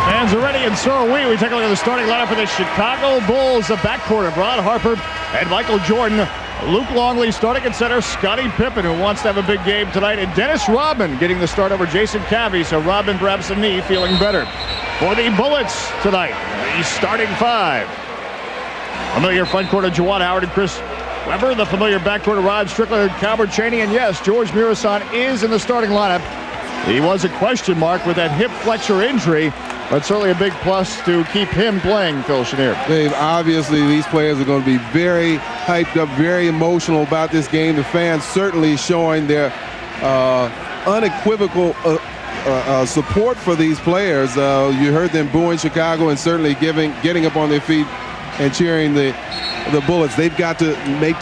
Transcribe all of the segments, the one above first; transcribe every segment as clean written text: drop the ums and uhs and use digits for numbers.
Fans are ready, and so are we. We take a look at the starting lineup for the Chicago Bulls. The backcourt of Ron Harper and Michael Jordan. Luke Longley starting at center. Scottie Pippen, who wants to have a big game tonight. And Dennis Rodman getting the start over Jason Cavey. So Rodman grabs the knee, feeling better. For the Bullets tonight, the starting five. Familiar front court of Juwan Howard and Chris Webber. The familiar backcourt of Rod Strickland and Calvert Chaney. And yes, George Murison is in the starting lineup. He was a question mark with that hip flexor injury, but certainly a big plus to keep him playing, Phil Chenier. Dave, obviously these players are going to be very hyped up, very emotional about this game. The fans certainly showing their unequivocal support for these players. You heard them booing Chicago and certainly getting up on their feet and cheering the Bullets. They've got to make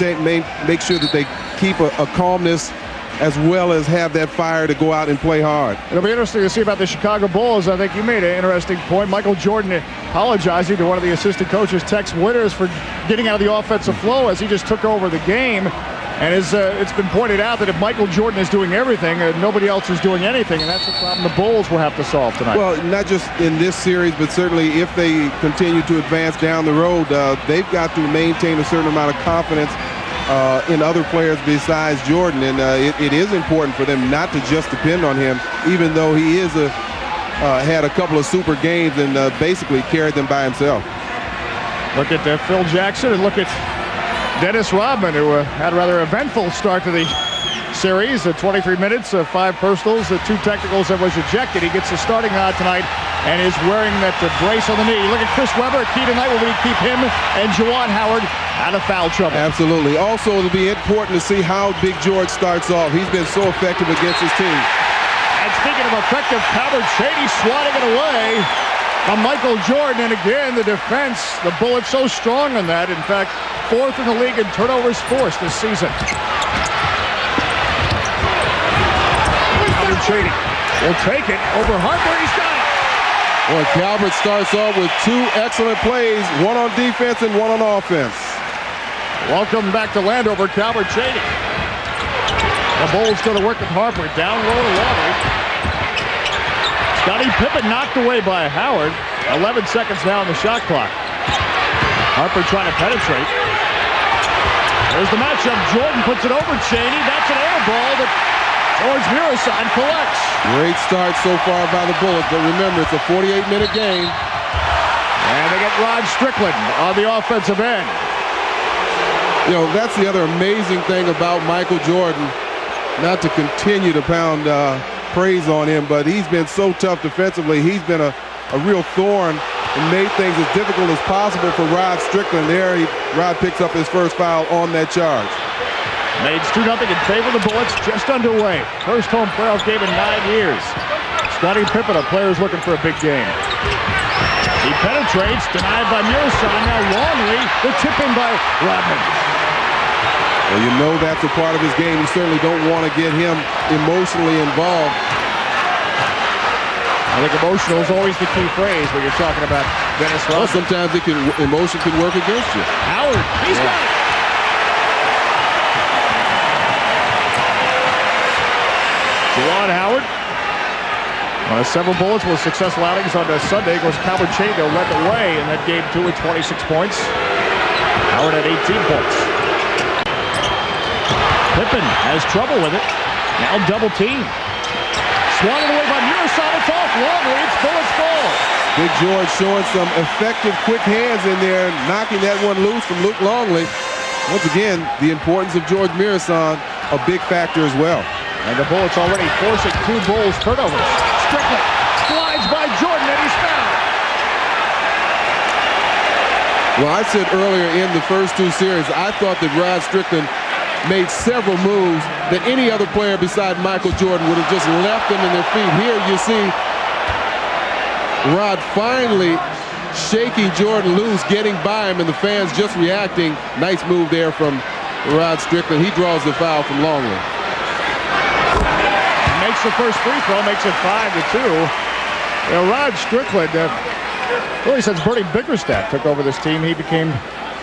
sure that they keep a calmness as well as have that fire to go out and play hard. It'll be interesting to see about the Chicago Bulls. I think you made an interesting point. Michael Jordan apologizing to one of the assistant coaches, Tex Winters, for getting out of the offensive flow as he just took over the game. And it's been pointed out that if Michael Jordan is doing everything, nobody else is doing anything, and that's the problem the Bulls will have to solve tonight. Well, not just in this series, but certainly if they continue to advance down the road, they've got to maintain a certain amount of confidence in other players besides Jordan, and it is important for them not to just depend on him, even though he is had a couple of super games and basically carried them by himself. Look at Phil Jackson and look at Dennis Rodman, who had a rather eventful start to the series. 23 minutes, 5 personals, 2 technicals that was ejected. He gets the starting nod tonight and is wearing that brace on the knee. Look at Chris Webber, key tonight. Will we keep him and Juwan Howard out of foul trouble? Absolutely. Also, it'll be important to see how Big George starts off. He's been so effective against his team. And speaking of effective, Calvert Chaney swatting it away from Michael Jordan. And again, the defense, the Bullets so strong on that. In fact, 4th in the league in turnovers forced this season. Calvert Chaney will take it over Harper. He's got it. Well, Calvert starts off with 2 excellent plays, one on defense and one on offense. Welcome back to Landover, Calvert Chaney. The Bulls go to work with Harper. Down low to Longley. Scottie Pippen knocked away by Howard. 11 seconds now on the shot clock. Harper trying to penetrate. There's the matchup. Jordan puts it over Chaney. That's an air ball that George Murison collects. Great start so far by the Bullets, but remember, it's a 48-minute game. And they get Rod Strickland on the offensive end. You know, that's the other amazing thing about Michael Jordan. Not to continue to pound praise on him, but he's been so tough defensively. He's been a real thorn and made things as difficult as possible for Rod Strickland. There, Rod picks up his first foul on that charge. Made 2-0 in favor of the Bullets, just underway. First home playoff game in 9 years. Scottie Pippen, a player who's looking for a big game. He penetrates, denied by Murison. Now Longley, the tip in by Rodman. Well, you know that's a part of his game. You certainly don't want to get him emotionally involved. I think emotional is always the key phrase when you're talking about Dennis Rodman. Well, sometimes emotion can work against you. Howard, he's got it. Juwan Howard, several Bullets with successful outings on Sunday. Of course, Calvert Chaney led the way in that game 2 with 26 points. Howard had 18 points. Pippen has trouble with it. Now double team. Swatted away by Murison. It's off Longley. It's Bullets ball. Big George showing some effective quick hands in there, knocking that one loose from Luke Longley. Once again, the importance of George Murison, a big factor as well. And the Bullets already forcing 2 Bulls turnovers. Strickland slides by Jordan and he's fouled. Well, I said earlier in the first 2 series, I thought that Rod Strickland made several moves that any other player beside Michael Jordan would have just left them in their feet. Here you see Rod finally shaking Jordan loose, getting by him, and the fans just reacting. Nice move there from Rod Strickland. He draws the foul from Longley. Makes the first free throw, makes it 5-2. You know, Rod Strickland, really since Bernie Bickerstaff took over this team, he became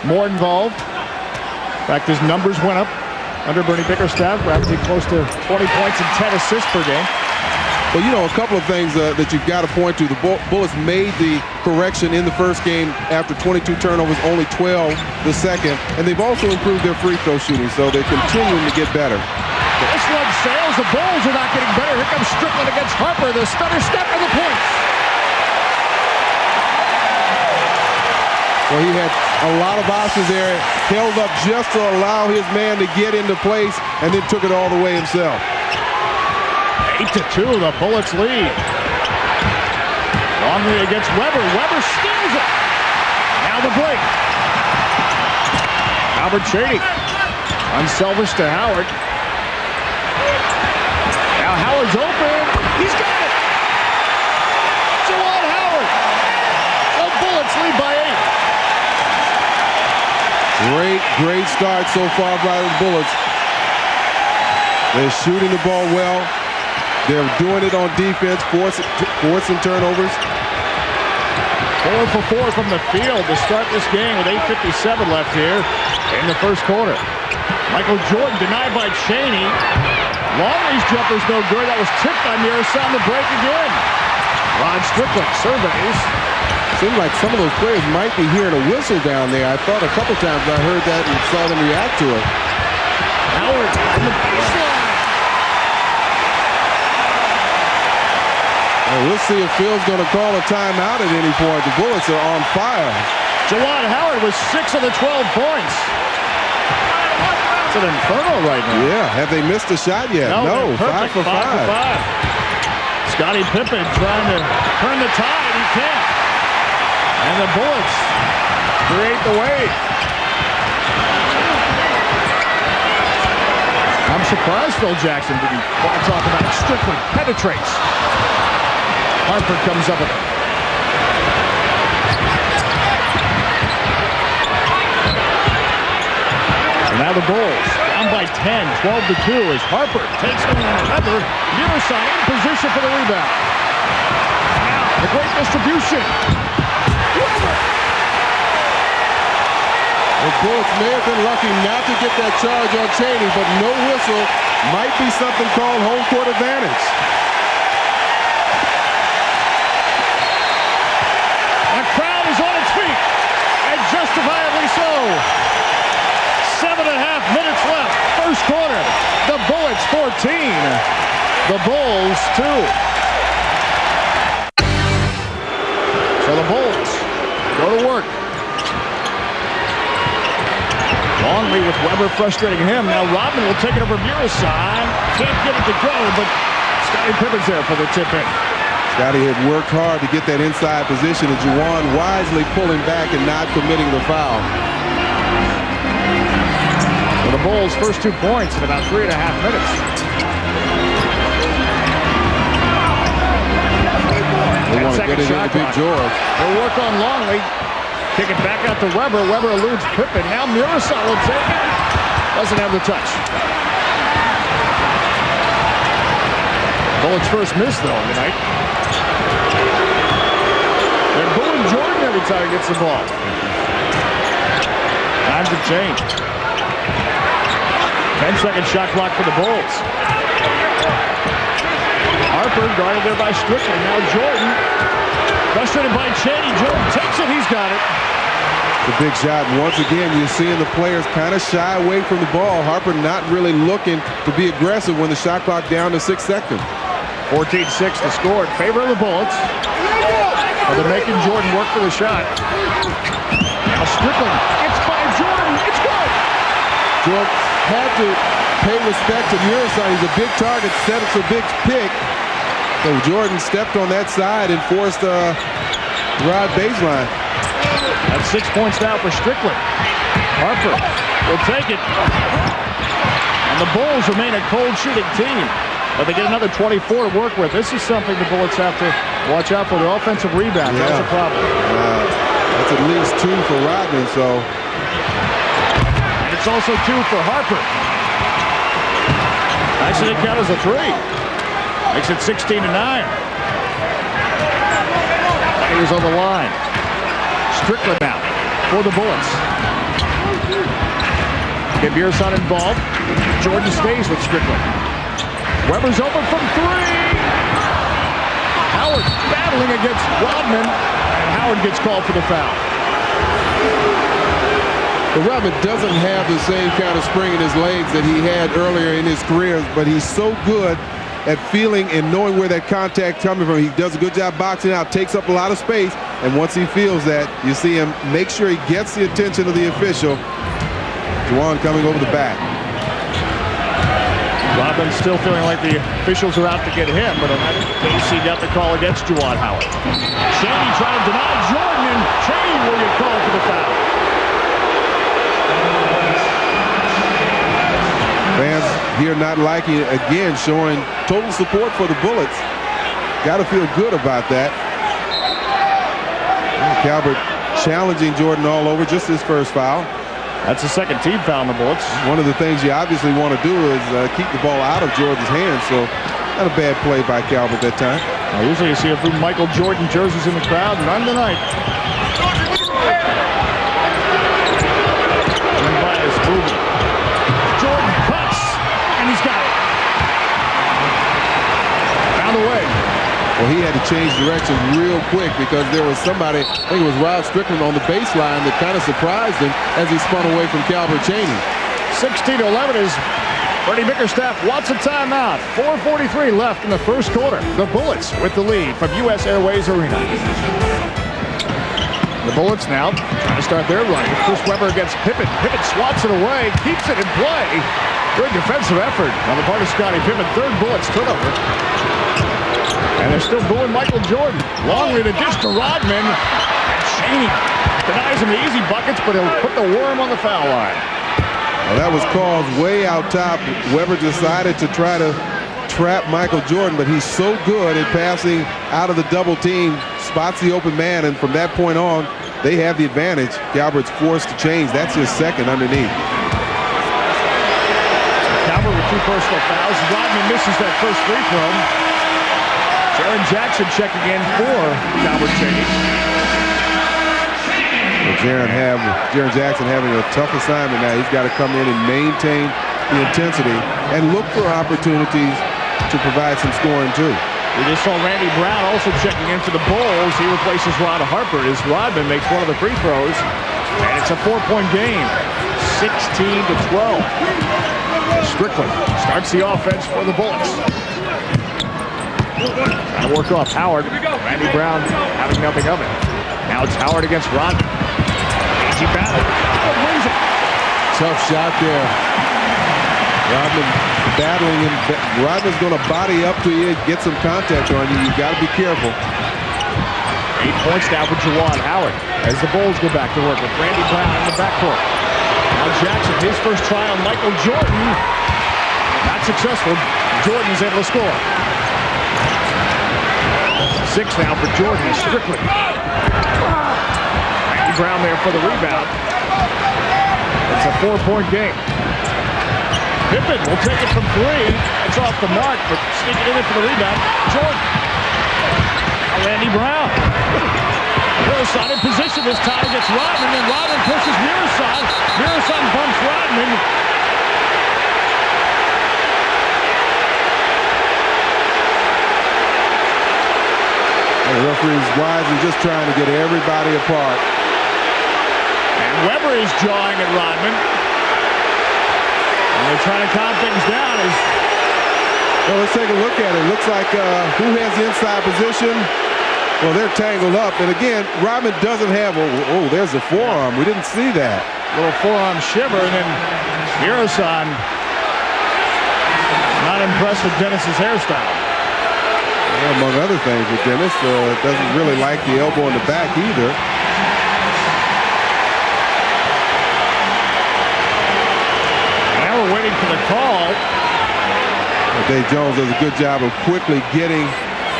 more involved. In fact, his numbers went up under Bernie Bickerstaff, averaging close to 20 points and 10 assists per game. Well, you know, a couple of things that you've got to point to. The Bullets made the correction in the first game after 22 turnovers, only 12 the second. And they've also improved their free throw shooting, so they're continuing to get better. This one sails. The Bulls are not getting better. Here comes Strickland against Harper. The stutter step and the points. Well, he had a lot of options there. Held up just to allow his man to get into place and then took it all the way himself. 8-2, the Bullets lead. Longley against Weber. Weber steals it. Now the break. Albert Cheney. Unselfish to Howard. Now Howard's open. He's got it. Juwan Howard. The Bullets lead by 8. Great start so far by the Bullets. They're shooting the ball well. They're doing it on defense, forcing turnovers. 4 for 4 from the field to start this game with 8:57 left here in the first quarter. Michael Jordan denied by Cheney. Longley's jumper's no good. That was tipped by Mirasa on the break again. Rod Strickland surveys. Seems like some of those players might be hearing a whistle down there. I thought a couple times I heard that and saw them react to it. Howard on the baseline. Well, we'll see if Phil's going to call a timeout at any point. The Bullets are on fire. Juwan Howard with 6 of the 12 points. It's an inferno right now. Yeah, have they missed a shot yet? No, 5 for 5. Scottie Pippen trying to turn the tide. He can't. And the Bullets create the wave. I'm surprised Phil Jackson didn't want to talk about it. Strickland penetrates. Harper comes up with it. And now the Bulls down by 10, 12-2 as Harper takes one another. Mirasa in position for the rebound. Now the great distribution. The Bullets may have been lucky not to get that charge on Cheney, but no whistle might be something called home court advantage. The crowd is on its feet, and justifiably so. 7.5 minutes left, first quarter. The Bullets 14, the Bulls 2. So the Bulls go to work. Longley with Weber frustrating him. Now Rodman will take it over Mirasa. Can't get it to go, but Scottie Pippen's there for the tip-in. Scottie had worked hard to get that inside position, and Juwan wisely pulling back and not committing the foul. So the Bulls' first 2 points in about 3.5 minutes. They want to get it into Big George. They'll work on Longley. Kick it back out to Weber. Weber eludes Pippen. Now Mirasa will take it. Doesn't have the touch. Bullets' first miss, though, tonight. They're booing Jordan every time he gets the ball. Time to change. 10-second shot clock for the Bulls. Harper guarded there by Strickland. Now Jordan. Frustrated by Cheney. Jordan takes it. He's got it. The big shot. And once again, you're seeing the players kind of shy away from the ball. Harper not really looking to be aggressive when the shot clock down to 6 seconds. 14-6 to score in favor of the Bullets. Well, they're making Jordan work for the shot. Now Strickland. It's by Jordan. It's good. Jordan had to pay respect to Mirasa. He's a big target. Said it's a big pick. So Jordan stepped on that side and forced Rod baseline. That's 6 points now for Strickland. Harper will take it. And the Bulls remain a cold shooting team. But they get another 24 to work with. This is something the Bullets have to watch out for. The offensive rebound. Yeah. That's a problem. That's at least 2 for Rodman. So. And it's also 2 for Harper. Actually, it count as a 3. Makes it 16-9. He was on the line. Strickland now for the Bullets. Get Mirasa involved. Jordan stays with Strickland. Weber's open from 3. Howard battling against Rodman, and Howard gets called for the foul. But Rodman doesn't have the same kind of spring in his legs that he had earlier in his career, but he's so good at feeling and knowing where that contact's coming from. He does a good job boxing out, takes up a lot of space, and once he feels that, you see him make sure he gets the attention of the official. Juwan coming over the back. Rodman still feeling like the officials are out to get him, but on that case, he got the call against Juwan Howard. Cheney trying to deny Jordan, and Cheney will get called for the foul. Fans here not liking it, again, showing total support for the Bullets. Got to feel good about that. Calvert challenging Jordan all over, just his first foul. That's the second team foul on the Bullets. One of the things you obviously want to do is keep the ball out of Jordan's hands, so not a bad play by Calvert that time. Now, usually you see a few Michael Jordan jerseys in the crowd, none tonight. Jordan cuts, and he's got it. Found away. Well, he had to change directions real quick because there was somebody, I think it was Rod Strickland on the baseline, that kind of surprised him as he spun away from Calvert Cheney. 16-11 is Bernie Bickerstaff wants a timeout. 4:43 left in the first quarter. The Bullets with the lead from U.S. Airways Arena. The Bullets now trying to start their run. Chris Webber against Pippen. Pippen swats it away, keeps it in play. Good defensive effort on the part of Scottie Pippen. Third Bullets turnover. And they're still booing Michael Jordan. Longley to dish to Rodman. And Cheney denies him the easy buckets, but he'll put the worm on the foul line. Well, that was called way out top. Webber decided to try to trap Michael Jordan, but he's so good at passing out of the double team, spots the open man, and from that point on, they have the advantage. Calvert's forced to change. That's his second underneath. Calvert with 2 personal fouls. Rodman misses that first free throw. Jaren Jackson checking in for Calvert Cheney. Well, Jaren Jackson having a tough assignment now. He's got to come in and maintain the intensity and look for opportunities to provide some scoring too. We just saw Randy Brown also checking in for the Bulls. He replaces Ron Harper as Rodman makes one of the free throws. And it's a 4-point game, 16-12. Strickland starts the offense for the Bullets. Trying to work off Howard. Randy Brown having nothing of it. Now it's Howard against Rodman. Easy battle. Tough shot there. Rodman battling, and Rodman's going to body up to you and get some contact on you. You've got to be careful. 8 points now for Juwan Howard as the Bulls go back to work with Randy Brown in the backcourt. Now Jackson, his first try on Michael Jordan. Not successful. Jordan's able to score. 6 now for Jordan is Strickland. Randy Brown there for the rebound. It's a 4-point game. Pippen will take it from 3. It's off the mark, but sneaking in for the rebound. Jordan. Now Randy Brown. Mirasan in position this time against Rodman, and Rodman pushes Mirasan. Mirasan bumps Rodman. The referee's wisely just trying to get everybody apart. And Webber is jawing at Rodman. And they're trying to calm things down. Well, let's take a look at it. Looks like who has the inside position? Well, they're tangled up. And again, Rodman doesn't have, oh, there's a forearm. We didn't see that. Little forearm shiver, and then Mirasan not impressed with Dennis's hairstyle. Well, among other things with Dennis, doesn't really like the elbow in the back either. Now we're waiting for the call. Dave Jones does a good job of quickly getting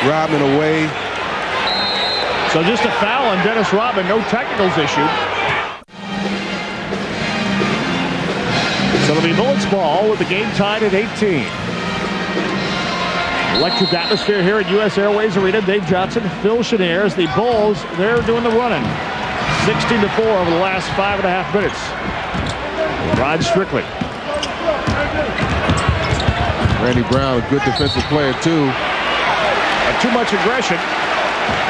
Rodman away. So just a foul on Dennis Rodman, no technicals issued. So it'll be Bullets ball with the game tied at 18. Electric atmosphere here at U.S. Airways Arena. Dave Johnson, Phil Chenier as the Bulls, they're doing the running. 16-4 over the last 5.5 minutes. Rod Strickland. Randy Brown, a good defensive player too. But too much aggression.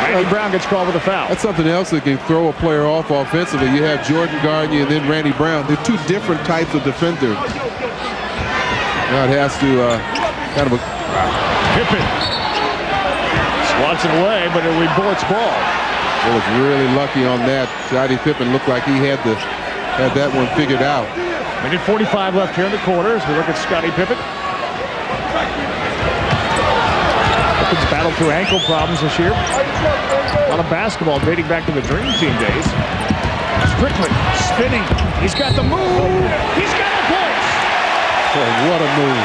Randy Brown gets called with a foul. That's something else that can throw a player off offensively. You have Jordan guarding you and then Randy Brown. They're two different types of defenders. Now it has to kind of a... Pippen swats it away, but it'll be Bullets' ball. Was really lucky on that. Scottie Pippen looked like he had that one figured out. Minute 45 left here in the quarter as we look at Scottie Pippen. Pippen's battled through ankle problems this year. A lot of basketball dating back to the Dream Team days. Strickland spinning. He's got the move. He's got the points. Oh, what a move.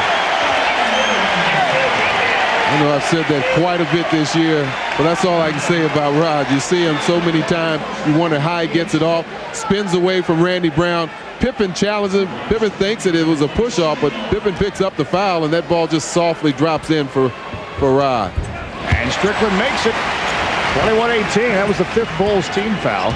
I know I've said that quite a bit this year, but that's all I can say about Rod. You see him so many times, you wonder how he gets it off. Spins away from Randy Brown. Pippen challenges him. Pippen thinks that it was a push-off, but Pippen picks up the foul, and that ball just softly drops in for Rod. And Strickland makes it. 21-18. That was the 5th Bulls team foul.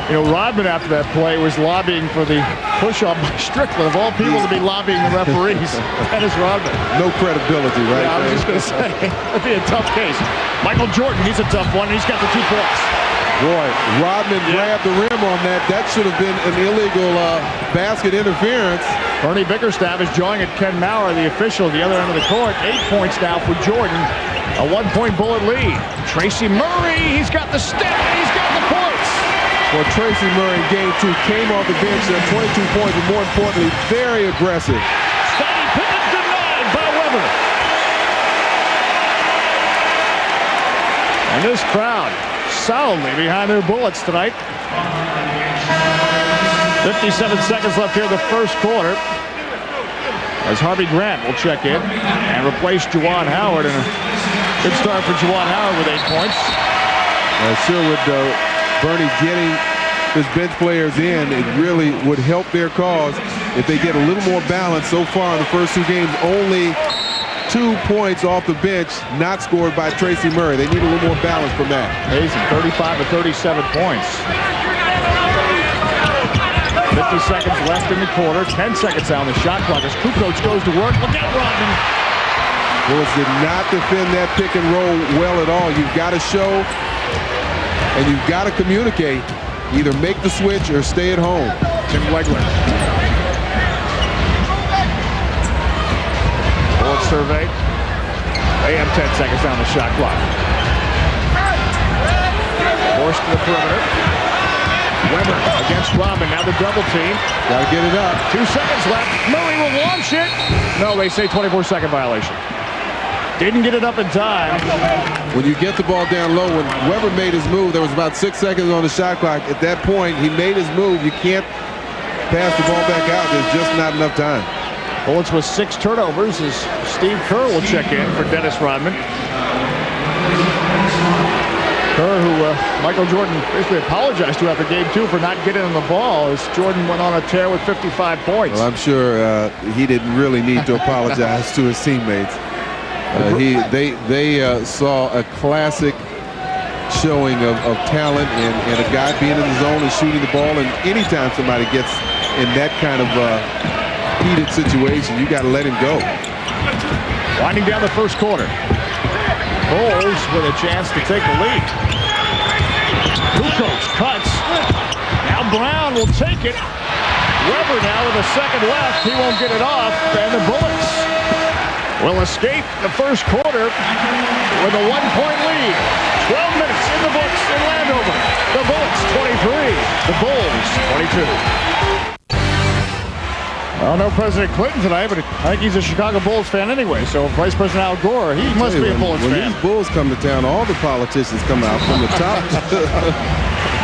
You know, Rodman after that play was lobbying for the push-off by Strickland. Of all people to be lobbying the referees, that is Rodman. No credibility, right? Yeah, I was just going to say, that'd be a tough case. Michael Jordan, he's a tough one. He's got the 2 points. Boy, Rodman grabbed the rim on that. That should have been an illegal basket interference. Bernie Bickerstaff is jawing at Ken Maurer, the official, at the other end of the court. 8 points now for Jordan. A 1-point Bullet lead. Tracy Murray, he's got the step, he's got the points. Well, Tracy Murray in game 2 came off the bench at 22 points, but more importantly, very aggressive. Scottie Pippen denied by Weber. And this crowd solidly behind their Bullets tonight. 57 seconds left here in the first quarter. As Harvey Grant will check in and replace Juwan Howard. And a good start for Juwan Howard with 8 points. Sure would Bernie getting his bench players in, it really would help their cause if they get a little more balance. So far in the first 2 games, only 2 points off the bench, not scored by Tracy Murray. They need a little more balance from that. Amazing, 35 to 37 points. 50 seconds left in the quarter, 10 seconds on the shot clock as Kukoc goes to work. Look out, Rodman. Bulls did not defend that pick and roll well at all. You've got to show and you've got to communicate. Either make the switch or stay at home. Tim Wegler. Bullet survey. They have 10 seconds on the shot clock. Forced to the perimeter. Weber against Robin. Now the double team. Got to get it up. 2 seconds left. Murray will launch it. No, they say 24-second violation. Didn't get it up in time. When you get the ball down low, when Weber made his move, there was about 6 seconds on the shot clock. At that point, he made his move. You can't pass the ball back out. There's just not enough time. Bullets with 6 turnovers as Steve Kerr will check in for Dennis Rodman. Kerr, who Michael Jordan basically apologized to after game 2 for not getting on the ball as Jordan went on a tear with 55 points. Well, I'm sure he didn't really need to apologize to his teammates. They saw a classic showing of talent and a guy being in the zone and shooting the ball. And anytime somebody gets in that kind of heated situation, you got to let him go. Winding down the first quarter. Bulls with a chance to take the lead. Kukoc cuts. Now Brown will take it. Weber now with a second left. He won't get it off. And the Bullets will escape the first quarter with a 1-point lead. 12 minutes in the books in Landover. The Bullets 23, the Bulls 22. Well, no President Clinton tonight, but I think he's a Chicago Bulls fan anyway. So Vice President Al Gore, he must be a Bulls fan. When these Bulls come to town, all the politicians come out from the top.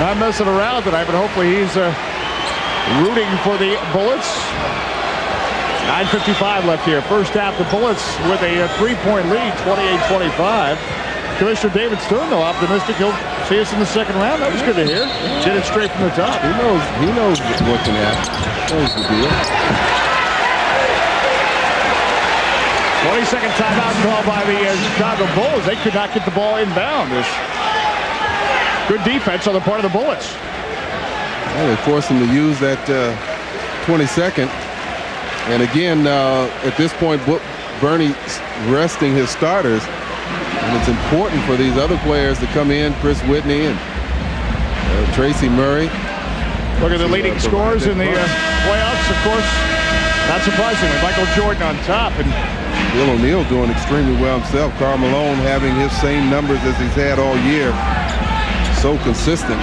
Not messing around tonight, but hopefully he's rooting for the Bullets. 9:55 left here. First half, the Bullets with a 3-point lead, 28-25. Commissioner David Stern, though, optimistic he'll see us in the second round. That was good to hear. Did it straight from the top. He knows what can happen. Knows the deal. 22nd timeout called by the Chicago Bulls. They could not get the ball inbound. There's good defense on the part of the Bullets. Well, they forced him to use that 22nd. And again, at this point, Bernie resting his starters. And it's important for these other players to come in, Chris Whitney and Tracy Murray. Look at the leading scorers in the playoffs, of course. Not surprisingly, Michael Jordan on top. And Bill O'Neal doing extremely well himself. Karl Malone having his same numbers as he's had all year. So consistent.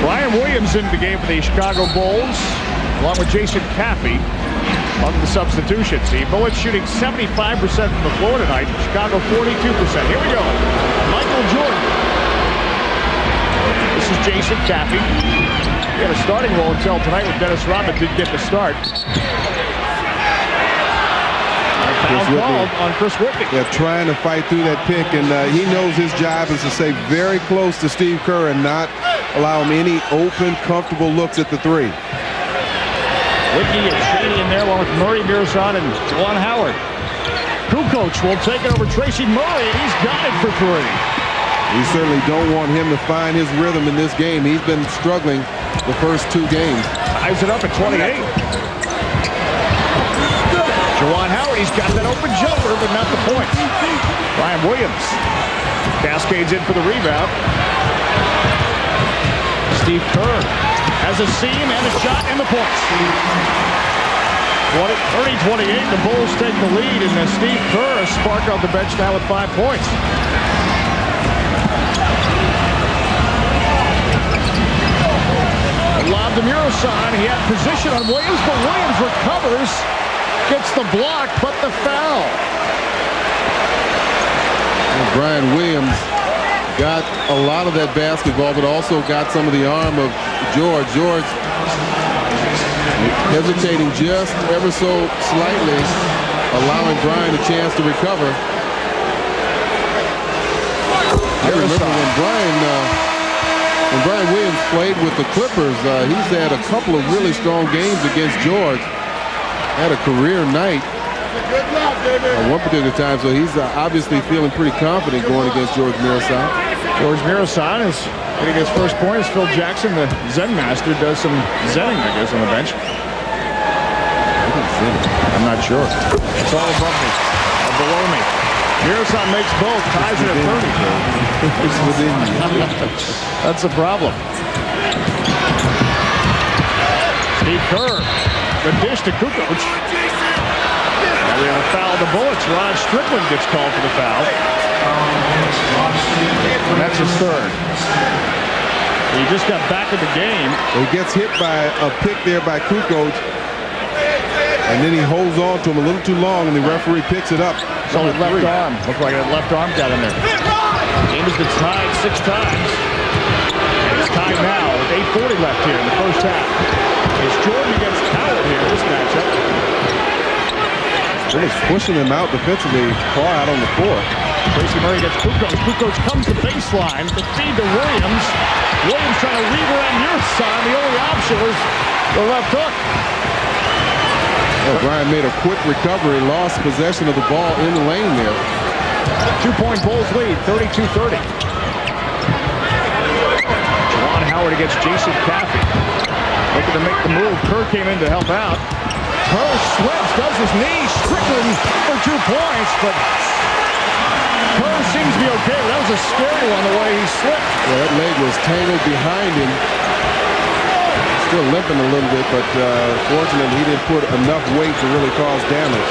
Brian Williams into the game for the Chicago Bulls, along with Jason Caffey on the substitution team. Bullets shooting 75% from the floor tonight. Chicago 42%. Here we go. Michael Jordan. This is Jason Caffey. He had a starting role until tonight when Dennis Rodman didn't get the start. Foul called on Chris Whitney. Yeah, trying to fight through that pick, and he knows his job is to stay very close to Steve Kerr and not allow him any open, comfortable looks at the three. Whitney and Shady in there along with Murray, Mirzon, and Juwan Howard. Kukoc will take it over Tracy Murray, and he's got it for three. We certainly don't want him to find his rhythm in this game. He's been struggling the first two games. Ties it up at 28. Juwan Howard, he's got that open jumper, but not the points. Brian Williams cascades in for the rebound. Steve Kerr has a seam and a shot and the points. 30-28, the Bulls take the lead, and Steve Kerr a spark on the bench now with 5 points. Lob to Mirzon. He had position on Williams, but Williams recovers. Gets the block, but the foul. Brian Williams got a lot of that basketball, but also got some of the arm of George. George hesitating just ever so slightly, allowing Brian a chance to recover. I remember when Brian Williams played with the Clippers, he's had a couple of really strong games against George. Had a career night at one particular time, so he's obviously feeling pretty confident going against George Mirzon. George Mirzon is getting his first points. Phil Jackson, the Zen master, does some zenning, I guess, on the bench. I'm not sure. It's all above me, or below me. Mirzon makes both, ties it at 30. It's within you. That's the problem. Steve Kerr, the dish to Kukoc. Now we have a foul of the Bullets. Rod Strickland gets called for the foul. And that's his third. He just got back in the game. He gets hit by a pick there by Kukoc. And then he holds on to him a little too long, and the referee picks it up. It's on his left arm. Looked like a left arm got in there. Game has been tied 6 times. And it's tied now with 8:40 left here in the first half. It's Jordan against Howard here in this matchup. He's pushing him out defensively, far out on the court. Tracy Murray gets Kukoc. Kukoc comes to baseline to feed to Williams. Williams trying to weave around Mirzon. The only option was the left hook. Well, Brian made a quick recovery, lost possession of the ball in the lane there. 2-point Bulls lead, 32-30. Juwan Howard against Jason Caffey. Looking to make the move. Kerr came in to help out. Kerr slips, does his knee. Strickland for 2 points, but Kerr seems to be okay. That was a scary one, the way he slipped. Yeah, that leg was tangled behind him. Still limping a little bit, but fortunately he didn't put enough weight to really cause damage.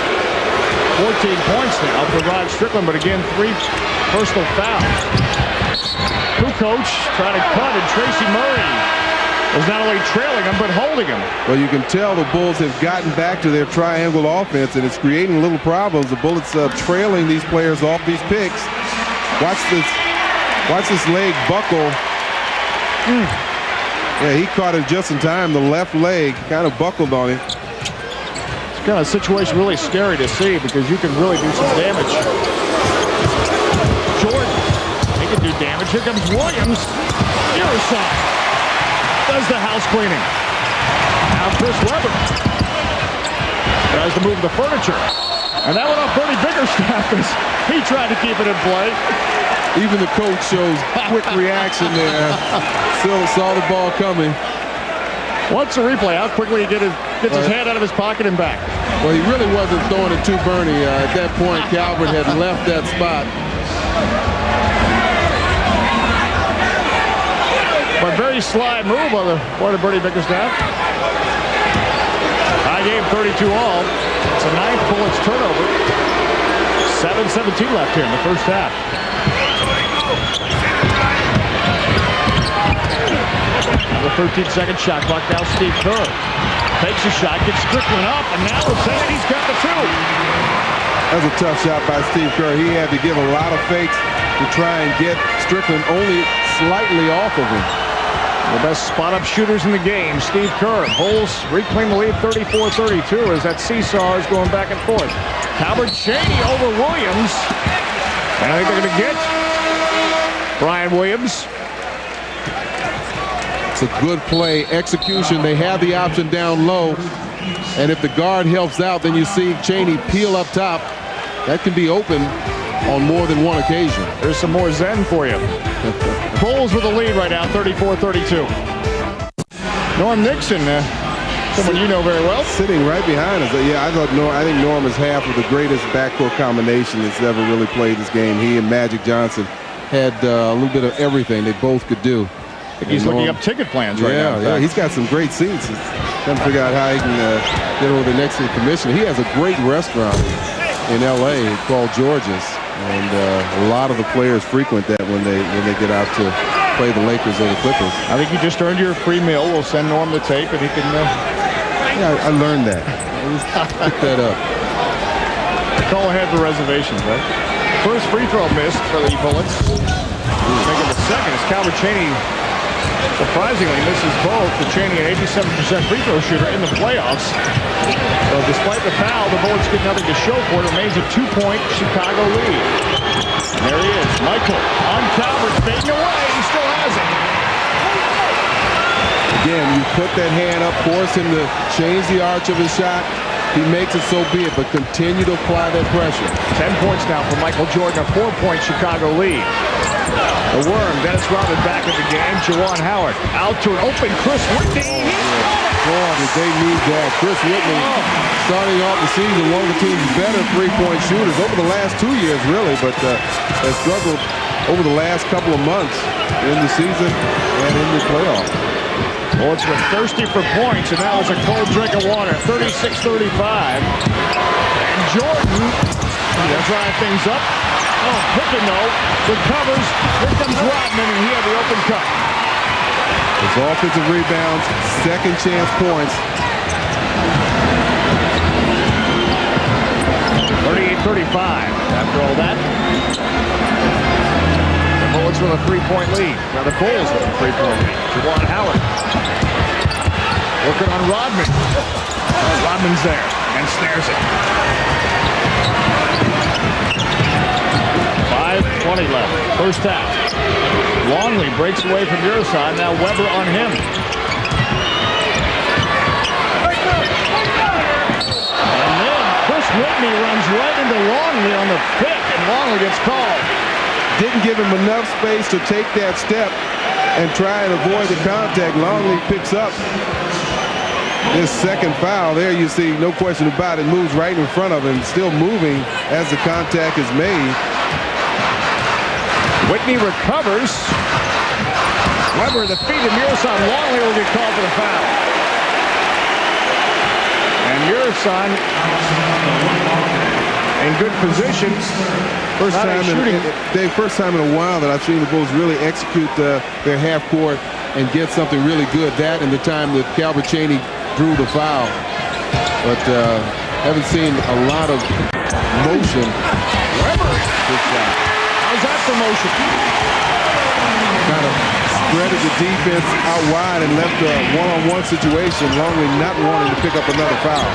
14 points now for Rod Strickland, but again, 3 personal fouls. Kukoc trying to cut, and Tracy Murray is not only trailing him, but holding him. Well, you can tell the Bulls have gotten back to their triangle offense, and it's creating little problems. The Bullets trailing these players off these picks. Watch this leg buckle. Yeah, he caught it just in time. The left leg kind of buckled on him. It's kind of a situation really scary to see because you can really do some damage. Jordan, he can do damage. Here comes Williams. Mirzon does the house cleaning. Now Chris Webber tries to move the furniture. And that went off Bernie Biggerstaff as he tried to keep it in play. Even the coach shows quick reaction there. Still saw the ball coming. What's the replay? How quickly he did it Gets his hand out of his pocket and back. Well, he really wasn't throwing it to Bernie. At that point, Calvert had left that spot. But very sly move on the part of Bernie Bickerstaff. High game, 32 all. It's a 9th Bullets turnover. 7:17 left here in the first half. Now the 13-second shot clock. Now Steve Kerr takes a shot, gets Strickland up, and now the second he's got the 2. That was a tough shot by Steve Kerr. He had to give a lot of fakes to try and get Strickland only slightly off of him. The best spot-up shooters in the game, Steve Kerr. Bulls reclaim the lead 34-32 as that seesaw is going back and forth. Calvert Cheney over Williams. And I think they're going to get Brian Williams. It's a good play. Execution. They have the option down low. And if the guard helps out, then you see Cheney peel up top. That can be open on more than one occasion. There's some more zen for you. Bulls with the lead right now, 34-32. Norm Nixon, someone you know very well. Sitting right behind us. Yeah, I think Norm is half of the greatest backcourt combination that's ever really played this game. He and Magic Johnson had a little bit of everything they both could do. I think he's looking up ticket plans right now. Yeah, he's got some great seats. He's trying to figure out how he can get over the next to the commission. He has a great restaurant in L.A. called George's. And a lot of the players frequent that when they get out to play the Lakers or the Clippers. I think you just earned your free meal. We'll send Norm the tape, and he can. Yeah, I learned that. Pick that up. Call ahead for reservations, right? First free throw missed for the Bullets. Making the second as Calvert Cheney surprisingly misses both. The Cheney, an 87% free throw shooter in the playoffs. So despite the foul, the Bullets get nothing to show for it. It remains a 2-point Chicago lead. And there he is, Michael on Calvert, fading away. He still has it. Again, you put that hand up, force him to change the arch of his shot. He makes it, so be it, but continue to apply that pressure. 10 points now for Michael Jordan, a 4-point Chicago lead. The worm, Dennis Rodman back in the game. Juwan Howard out to an open Chris Whitney. Boy, did they need that. Chris Whitney starting off the season, one of the team's better three-point shooters over the last 2 years, really, but has struggled over the last couple of months in the season and in the playoffs. Bullets were thirsty for points, and that was a cold drink of water. 36-35. And Jordan, he'll drive things up. Oh, Pippen, though, recovers. Here comes Rodman, and he had the open cut. His offensive rebounds, second chance points. 38-35 after all that. The Bullets with a 3-point lead. Now the Bulls with a 3-point lead. Juwan Howard working on Rodman. Rodman's there and snares it. 5:20 left. First half. Longley breaks away from your side. Now Weber on him. And then Chris Whitney runs right into Longley on the pick, and Longley gets called. Didn't give him enough space to take that step and try and avoid the contact. Longley picks up this second foul. There you see, no question about it, moves right in front of him, still moving as the contact is made. Whitney recovers. Weber, the feet of Murison. Longley will get called for the foul. And Murison in good position. First time in a while that I've seen the Bulls really execute their half court and get something really good. That and the time that Calvert Cheney drew the foul. But haven't seen a lot of motion. Weber. Good shot. How's that for motion? Kind of spreaded the defense out wide and left a one-on-one situation. Longley not wanting to pick up another foul.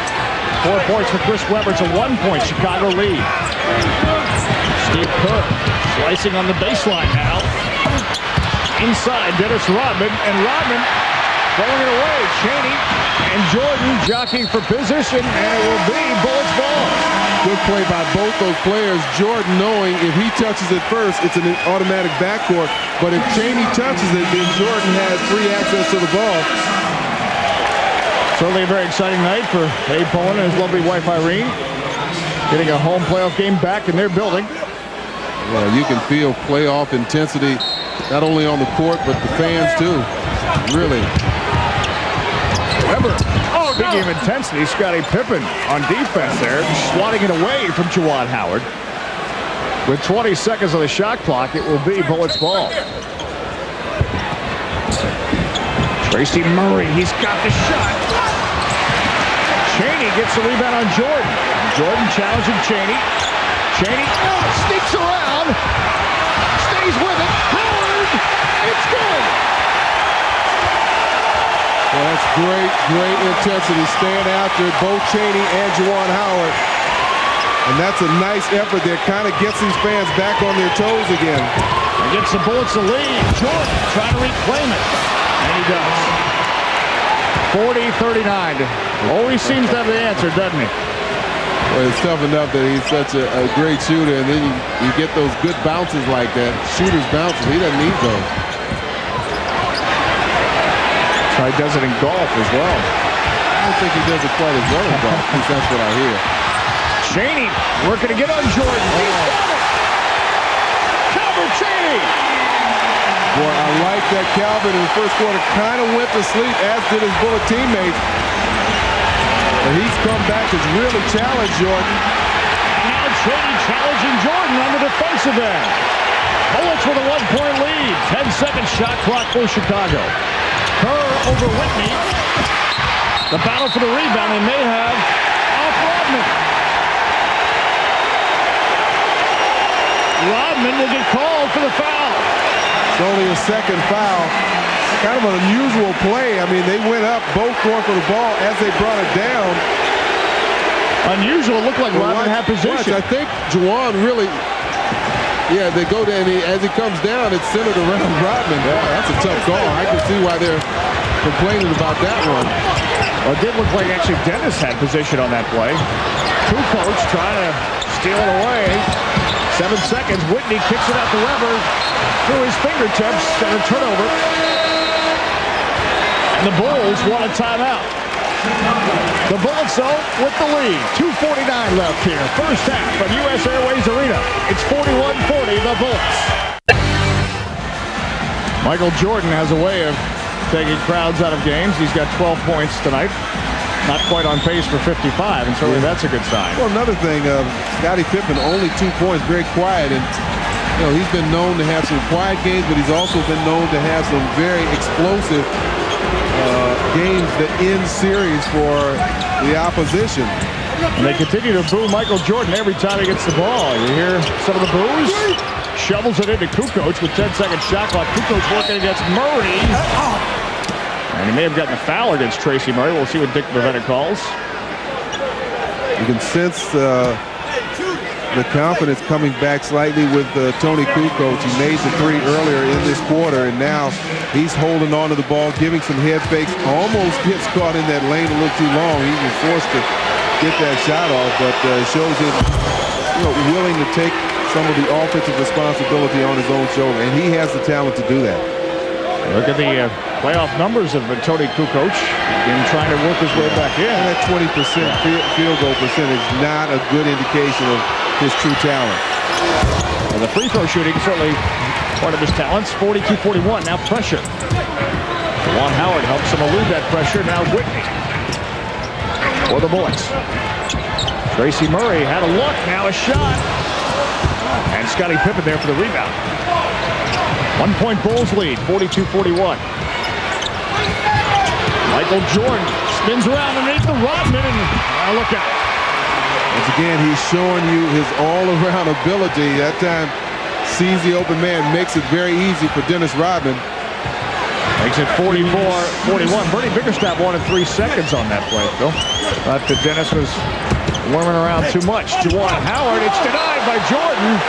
4 points for Chris Weber. It's a 1-point Chicago lead. Steve Kerr slicing on the baseline now. Inside, Dennis Rodman, and Rodman throwing it away. Cheney and Jordan jockeying for position, and it will be Bullets ball. Good play by both those players. Jordan knowing if he touches it first, it's an automatic backcourt. But if Cheney touches it, then Jordan has free access to the ball. Certainly a very exciting night for Abe Pollin and his lovely wife Irene. Getting a home playoff game back in their building. Yeah, you can feel playoff intensity, not only on the court, but the fans too. Really. Remember, speaking of intensity, Scottie Pippen on defense there, swatting it away from Juwan Howard. With 20 seconds on the shot clock, it will be Bullets ball. Tracy Murray, he's got the shot. Chaney gets the rebound on Jordan. Jordan challenging Chaney. Chaney sneaks around, stays with it. Howard, it's good. Well, that's great intensity, staying after both Chaney and Juwan Howard. And that's a nice effort there. Kind of gets these fans back on their toes again. Gets the Bullets the lead. Jordan trying to reclaim it. And he does. 40-39. Always seems to have the answer, doesn't he? Well, it's tough enough that he's such a great shooter, and then you get those good bounces like that. Shooter's bounces. He doesn't need those. So he does it in golf as well. I don't think he does it quite as well in golf. At least that's what I hear. Chaney working to get on Jordan. He's got it. Calvin Chaney. Boy, I like that Calvin in the first quarter kind of went to sleep, as did his Bullet teammates. And he's come back to really challenge Jordan. And now Chaney challenging Jordan on the defensive end. Bullets with a 1-point lead. 10-second shot clock for Chicago. Kerr over Whitney. The battle for the rebound. They may have off Rodman. Rodman will get called for the foul. It's only a second foul. Kind of an unusual play. I mean, they went up both going for the ball as they brought it down. Unusual. It looked like Rodman had position. I think Juwan really, they go there, and as he comes down, it's centered around Rodman. Yeah, that's a tough call. I can see why they're complaining about that one. Well, it did look like actually Dennis had position on that play. Kukoc trying to steal it away. 7 seconds. Whitney kicks it out to Weber through his fingertips and a turnover. And the Bulls want a timeout. The Bullets, though, with the lead. 2:49 left here. First half from U.S. Airways Arena. It's 41-40, the Bullets. Michael Jordan has a way of taking crowds out of games. He's got 12 points tonight. Not quite on pace for 55, and certainly that's a good sign. Well, another thing, Scottie Pippen, only 2 points, very quiet. And, he's been known to have some quiet games, but he's also been known to have some very explosive games that end series for the opposition. And they continue to boo Michael Jordan every time he gets the ball. You hear some of the boos? Shovels it into Kukoc with 10-second shot clock. Kukoc working against Murray. And he may have gotten a foul against Tracy Murray. We'll see what Dick Bavetta calls. You can sense the confidence coming back slightly with Tony Kukoc. He made the 3 earlier in this quarter, and now he's holding on to the ball, giving some head fakes. Almost gets caught in that lane a little too long. He was forced to get that shot off, but shows him willing to take some of the offensive responsibility on his own shoulder, and he has the talent to do that. Look at the playoff numbers of Tony Kukoc in trying to work his way back in. And that 20% field goal percentage, not a good indication of his true talent. And the free throw shooting certainly part of his talents. 42-41. Now pressure. Juwan Howard helps him elude that pressure. Now Whitney for the Bullets. Tracy Murray had a look. Now a shot. And Scottie Pippen there for the rebound. 1-point Bulls lead. 42-41. Michael Jordan spins around underneath the Rodman, and look out. Once again, he's showing you his all-around ability. That time, sees the open man, makes it very easy for Dennis Rodman. Makes it 44-41. Bernie Bickerstaff wanted 3 seconds on that play, Phil. But Dennis was worming around too much. Juwan Howard, it's denied by Jordan.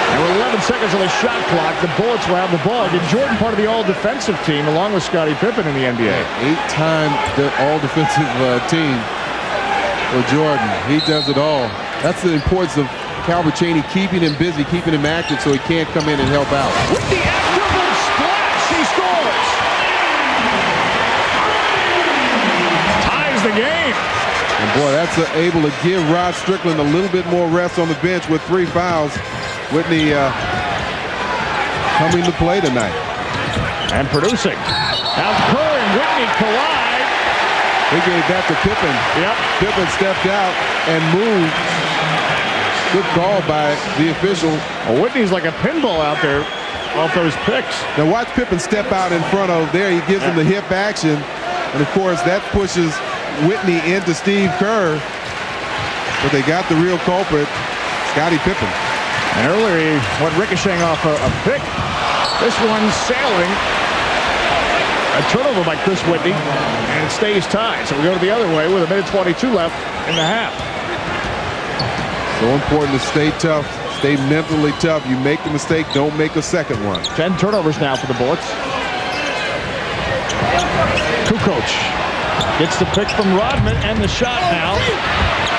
And with 11 seconds on the shot clock, the Bullets will have the ball. Again, Jordan part of the all-defensive team along with Scottie Pippen in the NBA. 8-time all-defensive team for Jordan. He does it all. That's the importance of Calvin Chaney, keeping him busy, keeping him active so he can't come in and help out. With the afternoon splash, he scores. the game. And boy, that's able to give Rod Strickland a little bit more rest on the bench with 3 fouls. Whitney coming to play tonight. And producing. Now Kerr and Whitney collide. He gave that to Pippen. Yep. Pippen stepped out and moved. Good call by the official. Well, Whitney's like a pinball out there off those picks. Now watch Pippen step out in front of there. He gives him the hip action. And of course that pushes Whitney into Steve Kerr. But they got the real culprit, Scottie Pippen. And earlier he went ricocheting off a pick. This one's sailing. A turnover by Chris Whitney. And it stays tied. So we go to the other way with 1:22 left in the half. So important to stay tough, stay mentally tough. You make the mistake, don't make a second one. 10 turnovers now for the Bullets. Kukoc gets the pick from Rodman and the shot now.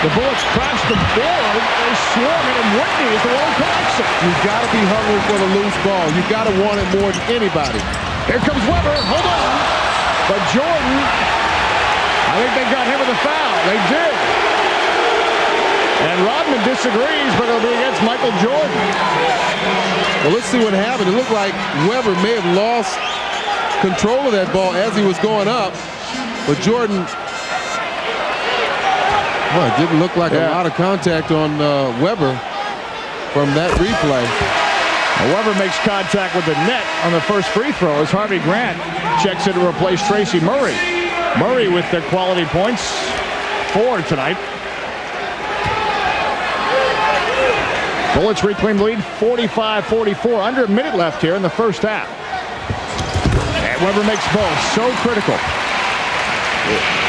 The Bullets crash the board. They swarm it, and Whitney is the one who collects it. You've got to be hungry for the loose ball. You've got to want it more than anybody. Here comes Weber. Hold on. But Jordan, I think they got him with a foul. They did. And Rodman disagrees, but it'll be against Michael Jordan. Well, let's see what happened. It looked like Weber may have lost control of that ball as he was going up. But Jordan, well, it didn't look like a lot of contact on Weber from that replay. Now Weber makes contact with the net on the first free throw as Harvey Grant checks in to replace Tracy Murray. Murray with the quality points for tonight. Bullets reclaim the lead 45-44. Under a minute left here in the first half. And Weber makes both. So critical.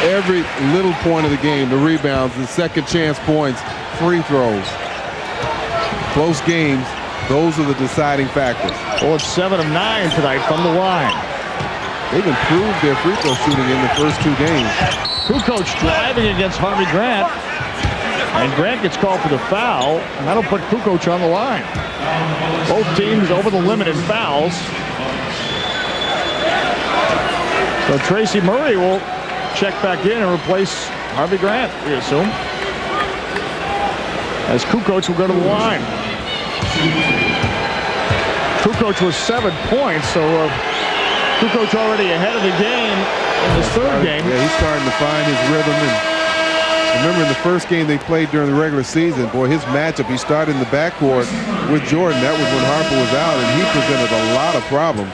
Every little point of the game, the rebounds, the second chance points, free throws, close games, those are the deciding factors. Bullets 7 of 9 tonight from the line. They've improved their free throw shooting in the first 2 games. Kukoc driving against Harvey Grant. And Grant gets called for the foul, and that'll put Kukoc on the line. Both teams over the limit in fouls. So Tracy Murray will check back in and replace Harvey Grant, we assume. As Kukoc will go to the line. Kukoc was 7 points, so Kukoc already ahead of the game in his third game. Yeah, he's starting to find his rhythm. And remember in the first game they played during the regular season, boy, his matchup, he started in the backcourt with Jordan. That was when Harper was out, and he presented a lot of problems.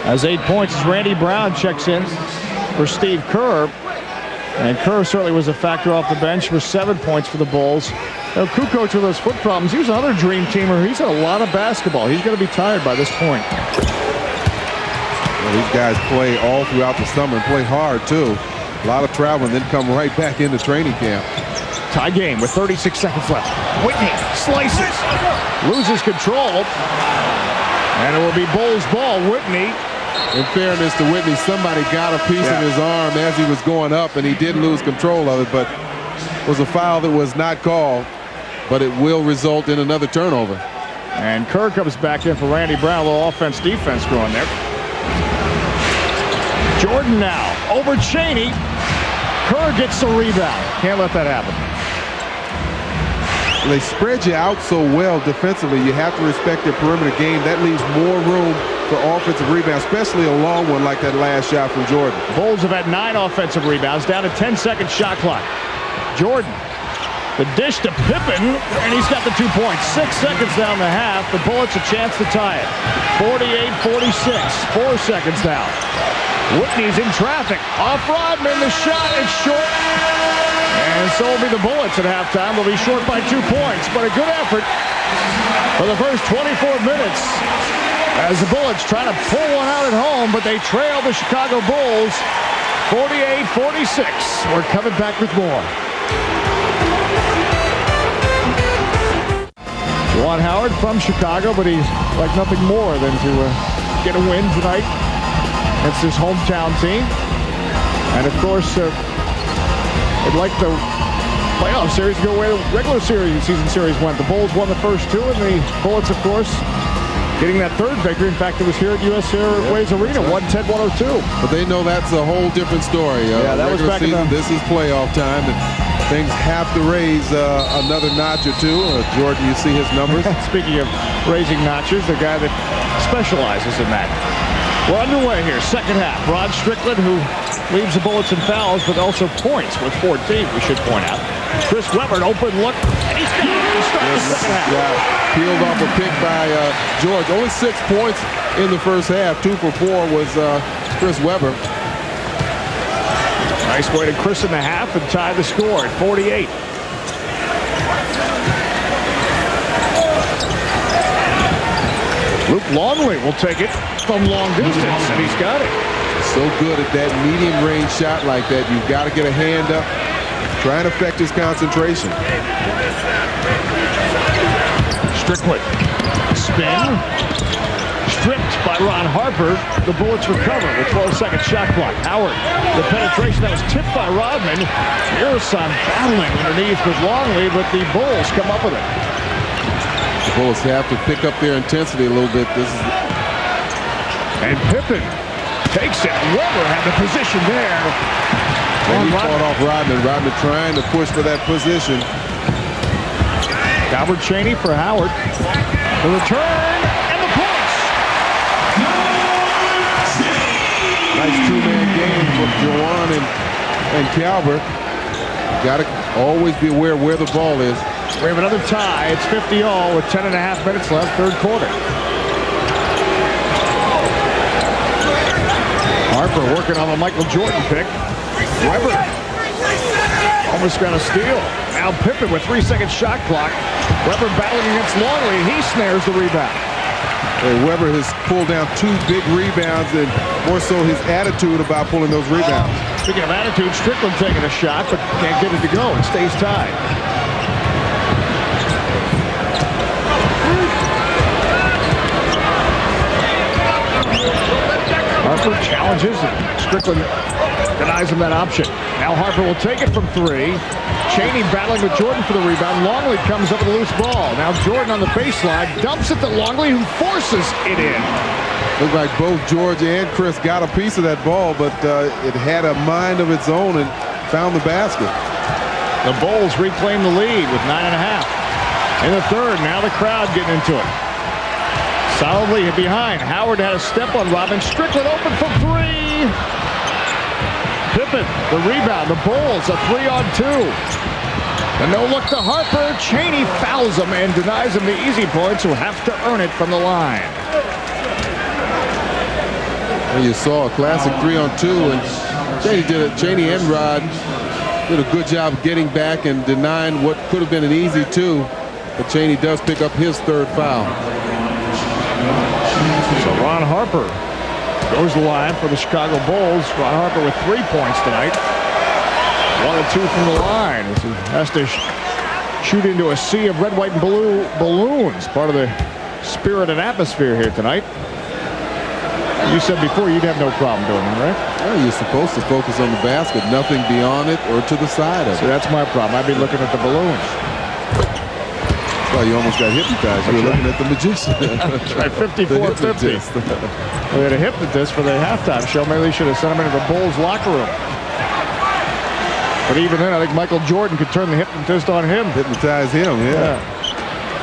As 8 points as Randy Brown checks in for Steve Kerr. And Kerr certainly was a factor off the bench for 7 points for the Bulls. Now, Kukoc with those foot problems, he was another dream teamer. He's had a lot of basketball. He's going to be tired by this point. Well, these guys play all throughout the summer and play hard, too. A lot of travel and then come right back into training camp. Tie game with 36 seconds left. Whitney slices, loses control, and it will be Bulls ball. Whitney. In fairness to Whitney, somebody got a piece of his arm as he was going up, and he did lose control of it, but it was a foul that was not called, but it will result in another turnover. And Kerr comes back in for Randy Brown. A little offense-defense going there. Jordan now over Chaney. Kerr gets the rebound. Can't let that happen. They spread you out so well defensively. You have to respect their perimeter game. That leaves more room for offensive rebounds, especially a long one like that last shot from Jordan. Bulls have had 9 offensive rebounds, down to 10-second shot clock. Jordan, the dish to Pippen, and he's got the 2 points. 6 seconds down the half. The Bullets a chance to tie it. 48-46, 4 seconds down. Whitney's in traffic. Off Rodman, the shot is short. And so will be the Bullets at halftime. They'll be short by 2 points, but a good effort for the first 24 minutes as the Bullets try to pull one out at home, but they trail the Chicago Bulls 48-46. We're coming back with more. Juwan Howard from Chicago, but he's like nothing more than to get a win tonight against his hometown team. And of course, they'd like the playoff series to go away the regular season series went. The Bulls won the first 2, and the Bullets, of course, getting that third victory. In fact, it was here at US Airways Arena, 110-102. But they know that's a whole different story. Yeah, that was back in the... This is playoff time, and things have to raise another notch or two. Jordan, you see his numbers. Speaking of raising notches, the guy that specializes in that. We're underway here, second half. Rod Strickland, who leaves the Bullets and fouls, but also points with 14, we should point out. Chris Webber, an open look, and he's got it to start the second half. Yeah, peeled off a pick by George. Only 6 points in the first half. 2 for 4 was Chris Webber. Nice way to christen the half and tie the score at 48. Luke Longley will take it from long distance, and he's got it. So good at that medium range shot like that. You've got to get a hand up, try and affect his concentration. Strickland, spin, stripped by Ron Harper. The Bullets recover with 12-second shot clock. Howard, the penetration that was tipped by Rodman. Mirasan battling underneath with Longley, but the Bulls come up with it. The Bullets have to pick up their intensity a little bit. And Pippen takes it. Weber had the position there. And he fought off Rodman. Rodman trying to push for that position. Albert Chaney for Howard. The return and the points. Nice two-man game from Jawan and Calvert. Got to always be aware where the ball is. We have another tie. It's 50-all with 10.5 minutes left, third quarter. Harper working on the Michael Jordan pick. Webber almost got a steal. Now Pippen with 3-second shot clock. Webber battling against Longley, and he snares the rebound. Webber has pulled down 2 big rebounds, and more so his attitude about pulling those rebounds. Speaking of attitude, Strickland taking a shot, but can't get it to go. It stays tied. Harper challenges, and Strickland denies him that option. Now Harper will take it from 3. Chaney battling with Jordan for the rebound. Longley comes up with a loose ball. Now Jordan on the baseline dumps it to Longley, who forces it in. Looks like both George and Chris got a piece of that ball, but it had a mind of its own and found the basket. The Bulls reclaim the lead with 9.5. In the third, now the crowd getting into it. Solidly behind. Howard had a step on Robin. Strickland open from 3. Pippen, the rebound. The Bulls, a 3-on-2. The no-look to Harper. Chaney fouls him and denies him the easy points, who have to earn it from the line. Well, you saw a classic 3-on-2, and Chaney did it. Chaney and Rod did a good job of getting back and denying what could have been an easy 2. But Chaney does pick up his 3rd foul. So Ron Harper goes the line for the Chicago Bulls. Ron Harper with 3 points tonight. 1 of 2 from the line. He has to shoot into a sea of red, white, and blue balloons. Part of the spirit and atmosphere here tonight. You said before you'd have no problem doing it, right? Well, you're supposed to focus on the basket, nothing beyond it or to the side of it. So that's my problem. I'd be looking at the balloons. Well, you almost got hypnotized. You were looking at the magician. That's right, 54-50. We had a hypnotist for the halftime show. Maybe they should have sent him into the Bulls locker room. But even then, I think Michael Jordan could turn the hypnotist on him. Hypnotize him, yeah.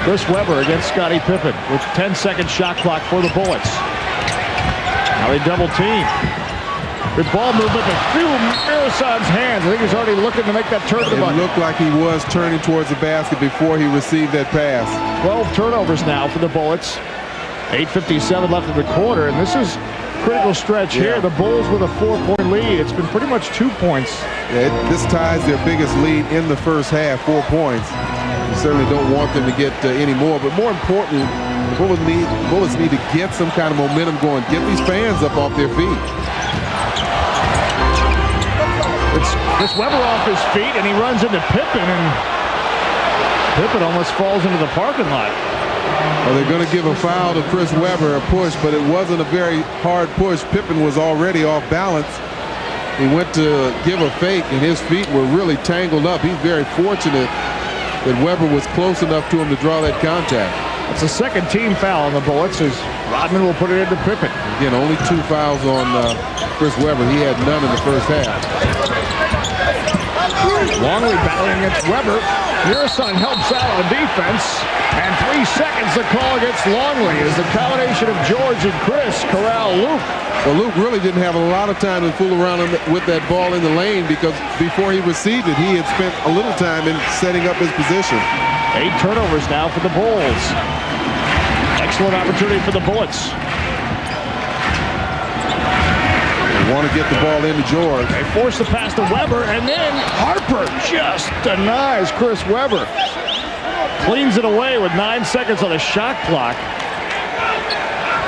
Chris Webber against Scottie Pippen with 10-second shot clock for the Bullets. Now they double team. Good ball movement, but through Mirasan's hands. I think he's already looking to make that turn to the bucket. It looked like he was turning towards the basket before he received that pass. 12 turnovers now for the Bullets. 8:57 left in the quarter, and this is critical stretch here. The Bulls with a 4-point lead. It's been pretty much 2 points. Yeah, this ties their biggest lead in the first half, 4 points. You certainly don't want them to get any more, but more importantly, the Bullets need to get some kind of momentum going. Get these fans up off their feet. It's Chris Webber off his feet, and he runs into Pippen, and Pippen almost falls into the parking lot. Well, they're going to give a foul to Chris Webber, a push, but it wasn't a very hard push. Pippen was already off balance. He went to give a fake, and his feet were really tangled up. He's very fortunate that Webber was close enough to him to draw that contact. It's a second team foul on the Bullets as Rodman will put it into Pippen. Again, only 2 fouls on Chris Webber. He had none in the first half. Longley battling against Webber. Murison helps out on defense. And 3 seconds the call against Longley as the combination of George and Chris corral Luke. Well, Luke really didn't have a lot of time to fool around with that ball in the lane because before he received it, he had spent a little time in setting up his position. 8 turnovers now for the Bulls. Excellent opportunity for the Bullets. They want to get the ball into George. They force the pass to Webber, and then Harper just denies Chris Webber. Cleans it away with 9 seconds on the shot clock.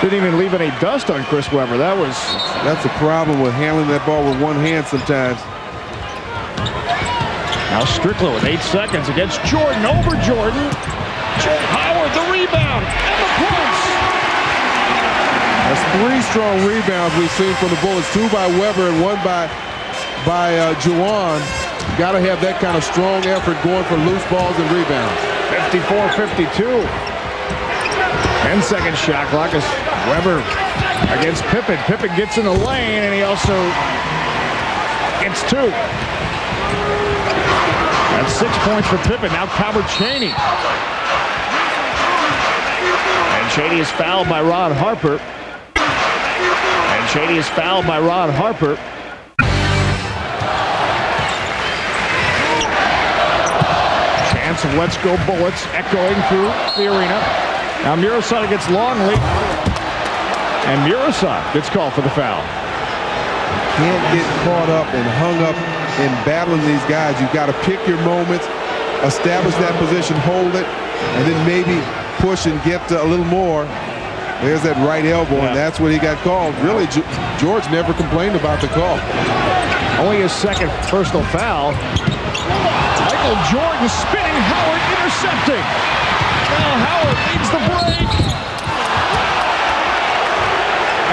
Didn't even leave any dust on Chris Webber. That's a problem with handling that ball with one hand sometimes. Now Strickland with 8 seconds against Jordan. Over Jordan. Howard the rebound and the points. That's 3 strong rebounds we've seen from the Bullets. 2 by Webber and 1 by Juwan. Got to have that kind of strong effort going for loose balls and rebounds. 54-52. 10-second shot clock as Webber against Pippen. Pippen gets in the lane, and he also gets 2. That's 6 points for Pippen. Now Calvert Chaney. And Chaney is fouled by Ron Harper. Chance of let's go Bullets echoing through the arena. Now Murison against Longley. And Murison gets called for the foul. Can't get caught up and hung up in battling these guys. You've got to pick your moments, establish that position, hold it, and then maybe push and get a little more. There's that right elbow, and that's what he got called. Really, George never complained about the call. Only his second personal foul. Michael Jordan spinning, Howard intercepting. Now Howard leads the break.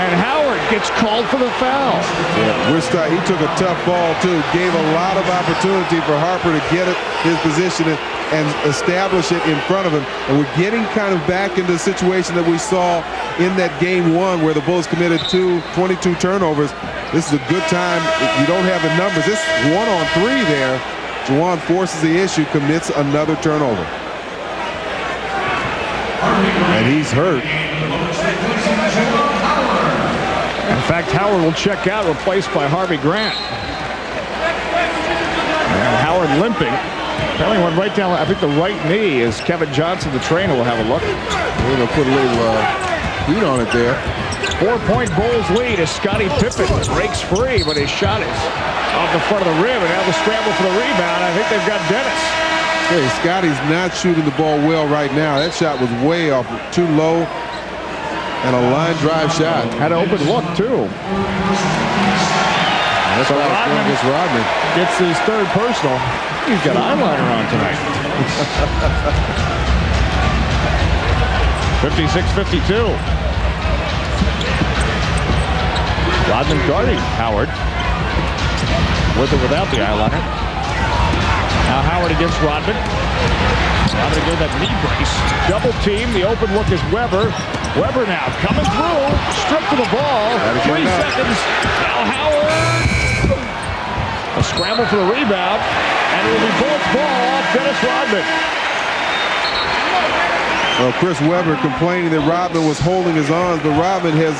And Howard gets called for the foul. Yeah, he took a tough ball, too. Gave a lot of opportunity for Harper to get his position and establish it in front of him. And we're getting kind of back into the situation that we saw in that game 1 where the Bulls committed 22 turnovers. This is a good time. If you don't have the numbers, this 1-on-3 there. Juwan forces the issue, commits another turnover. And he's hurt. In fact, Howard will check out, replaced by Harvey Grant. And Howard limping. Apparently went right down, I think, the right knee as Kevin Johnson, the trainer, will have a look. We're going to put a little heat on it there. 4-point Bulls lead as Scottie Pippen breaks free, but his shot is off the front of the rim, and now the scramble for the rebound. I think they've got Dennis. Hey, Scottie's not shooting the ball well right now. That shot was way off, too low, and a line drive shot. Had an open look, too. That's why Rodman gets his 3rd personal. He's got eyeliner on tonight. 56-52. Rodman guarding Howard. With or without the eyeliner. Now Howard against Rodman. Rodman again that knee brace. Double team. The open look is Webber. Webber now coming through. Stripped to the ball. 3 seconds. Now Howard. A scramble for the rebound. And it will be Bullets ball off Dennis Rodman. Well, Chris Webber complaining that Rodman was holding his arms, but Rodman has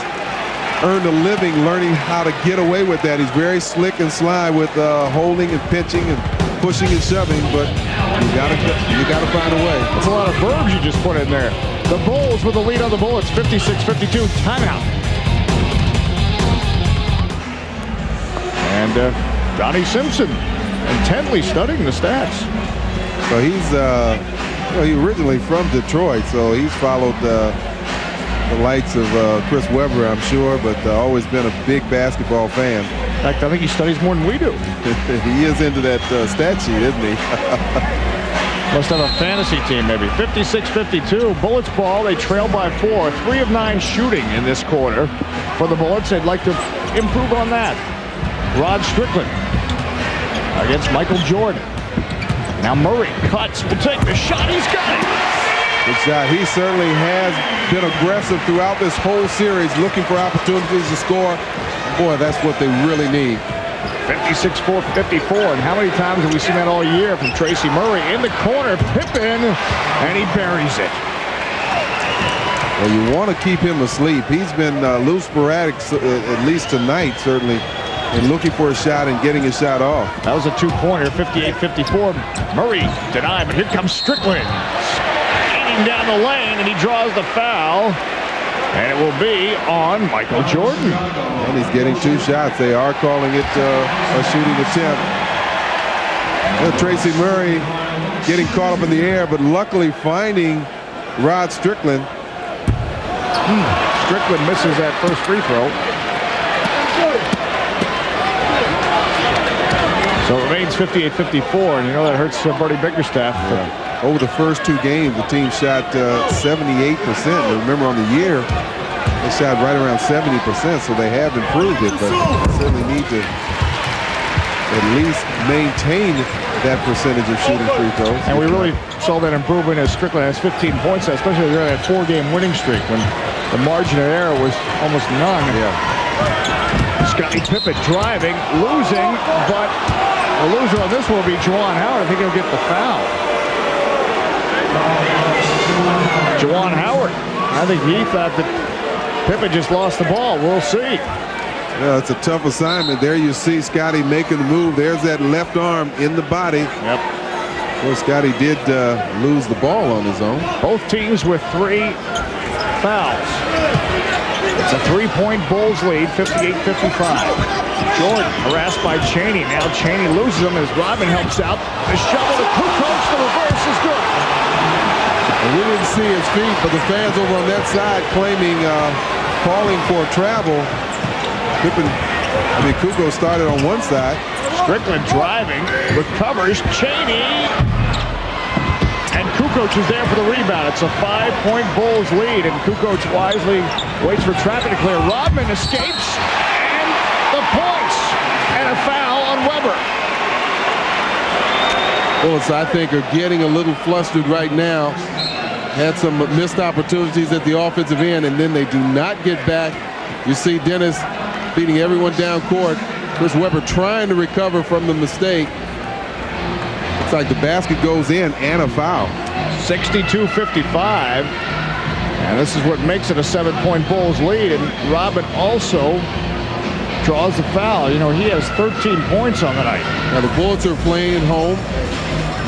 earned a living learning how to get away with that. He's very slick and sly with holding and pitching and pushing and shoving, but you gotta find a way. That's a lot of verbs you just put in there. The Bulls with the lead on the Bullets, 56-52, timeout. And Donnie Simpson intently studying the stats. So he's he originally from Detroit, so he's followed the likes of Chris Webber, I'm sure, but always been a big basketball fan. In fact, I think he studies more than we do. He is into that stat sheet, isn't he? Must have a fantasy team, maybe. 56-52, Bullets ball. They trail by 4. 3 of 9 shooting in this quarter for the Bullets. They'd like to improve on that. Rod Strickland against Michael Jordan. Now Murray cuts, will take the shot, he's got it! Good shot. He certainly has been aggressive throughout this whole series, looking for opportunities to score. Boy, that's what they really need. 56-54, and how many times have we seen that all year from Tracy Murray in the corner, Pippen, and he buries it. Well, you want to keep him asleep. He's been loose sporadic, at least tonight, certainly, and looking for a shot and getting a shot off. That was a two-pointer, 58-54. Murray denied, but here comes Strickland. Skating down the lane, and he draws the foul. And it will be on Michael Jordan. And he's getting 2 shots. They are calling it a shooting attempt. And Tracy Murray getting caught up in the air, but luckily finding Rod Strickland. Strickland misses that first free throw. So it remains 58-54, and you know that hurts Bertie Bickerstaff. Yeah. Over the first 2 games, the team shot 78%. Remember, on the year, they shot right around 70%, so they have improved it, but they certainly need to at least maintain that percentage of shooting free throws. And we really saw that improvement as Strickland has 15 points, especially during that 4-game winning streak when the margin of error was almost none. Yeah. Scottie Pippen driving, losing, but the loser on this will be Juwan Howard. I think he'll get the foul. Juwan Howard. I think he thought that Pippen just lost the ball. We'll see. Yeah, it's a tough assignment. There you see Scottie making the move. There's that left arm in the body. Yep. Well, Scottie did lose the ball on his own. Both teams with 3 fouls. It's a 3-point Bulls lead, 58-55. Jordan harassed by Chaney. Now Chaney loses him as Rodman helps out. The shovel to Kukoc. The reverse is good. And we didn't see his feet, but the fans over on that side calling for travel. Kukoc started on one side. Strickland driving, recovers, Chaney. And Kukoc is there for the rebound. It's a 5-point Bulls lead, and Kukoc wisely waits for traffic to clear. Rodman escapes, and the points, and a foul on Weber. Bullets, I think, are getting a little flustered right now. Had some missed opportunities at the offensive end, and then they do not get back. You see Dennis beating everyone down court. Chris Webber trying to recover from the mistake. Looks like the basket goes in and a foul. 62-55. And this is what makes it a 7-point Bulls lead. And Robin also draws the foul. You know, he has 13 points on the night. Now the Bullets are playing at home.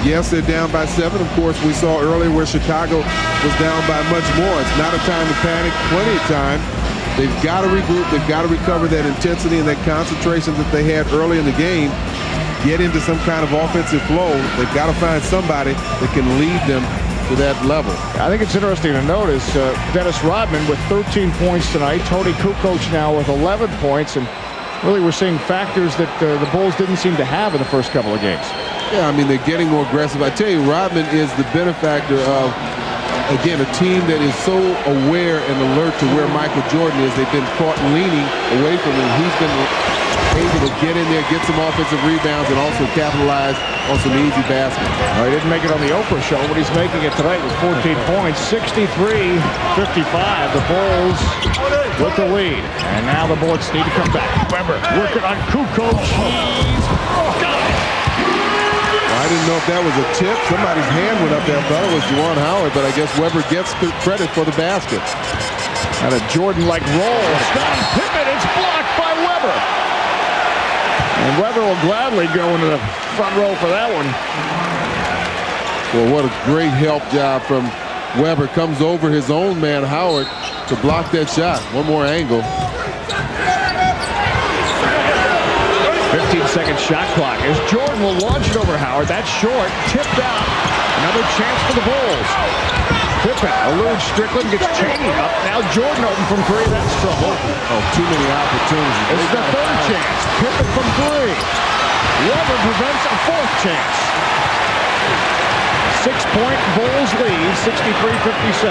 Yes, they're down by 7. Of course, we saw earlier where Chicago was down by much more. It's not a time to panic. Plenty of time. They've got to regroup. They've got to recover that intensity and that concentration that they had early in the game. Get into some kind of offensive flow. They've got to find somebody that can lead them to that level. I think it's interesting to notice Dennis Rodman with 13 points tonight. Tony Kukoc now with 11 points. And really we're seeing factors that the Bulls didn't seem to have in the first couple of games. Yeah, I mean, they're getting more aggressive. I tell you, Rodman is the benefactor of, again, a team that is so aware and alert to where Michael Jordan is. They've been caught leaning away from him. He's been able to get in there, get some offensive rebounds, and also capitalize on some easy baskets. Well, he didn't make it on the Oprah show, but he's making it tonight with 14 points. 63-55. The Bulls with the lead. And now the Bullets need to come back. Weber working on Kukoc. He's got it. I didn't know if that was a tip. Somebody's hand went up there. I thought it was Juwan Howard, but I guess Weber gets credit for the basket. And a Jordan-like roll. Scottie Pippen, it's blocked by Weber. And Weber will gladly go into the front row for that one. Well, what a great help job from Weber. Comes over his own man, Howard, to block that shot. One more angle. 15-second shot clock as Jordan will launch it over Howard. That's short, tipped out. Another chance for the Bulls. Pippen eludes Strickland, gets Chaney up. Now Jordan open from 3. That's trouble. Oh, too many opportunities. This is the third chance. Pippen from 3. Weber prevents a 4th chance. 6-point Bulls lead, 63-57.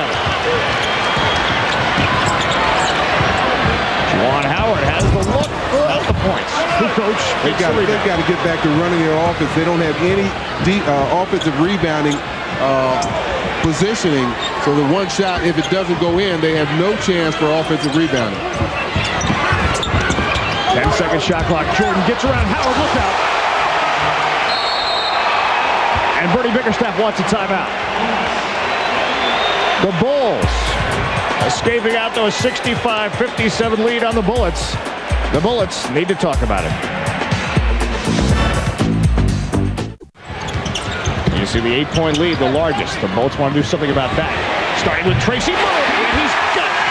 Juwan Howard has the look without the points. Kukoc, they've got to get back to running their offense. They don't have any offensive rebounding positioning So the one shot, if it doesn't go in, they have no chance for offensive rebounding. 10-second shot clock. Jordan gets around Howard. Look out. And Bernie Bickerstaff wants a timeout. The Bulls escaping out to a 65-57 lead on the Bullets. The Bullets need to talk about it. You see the 8-point lead, the largest. The Bullets want to do something about that. Starting with Tracy Murray, and he's got it.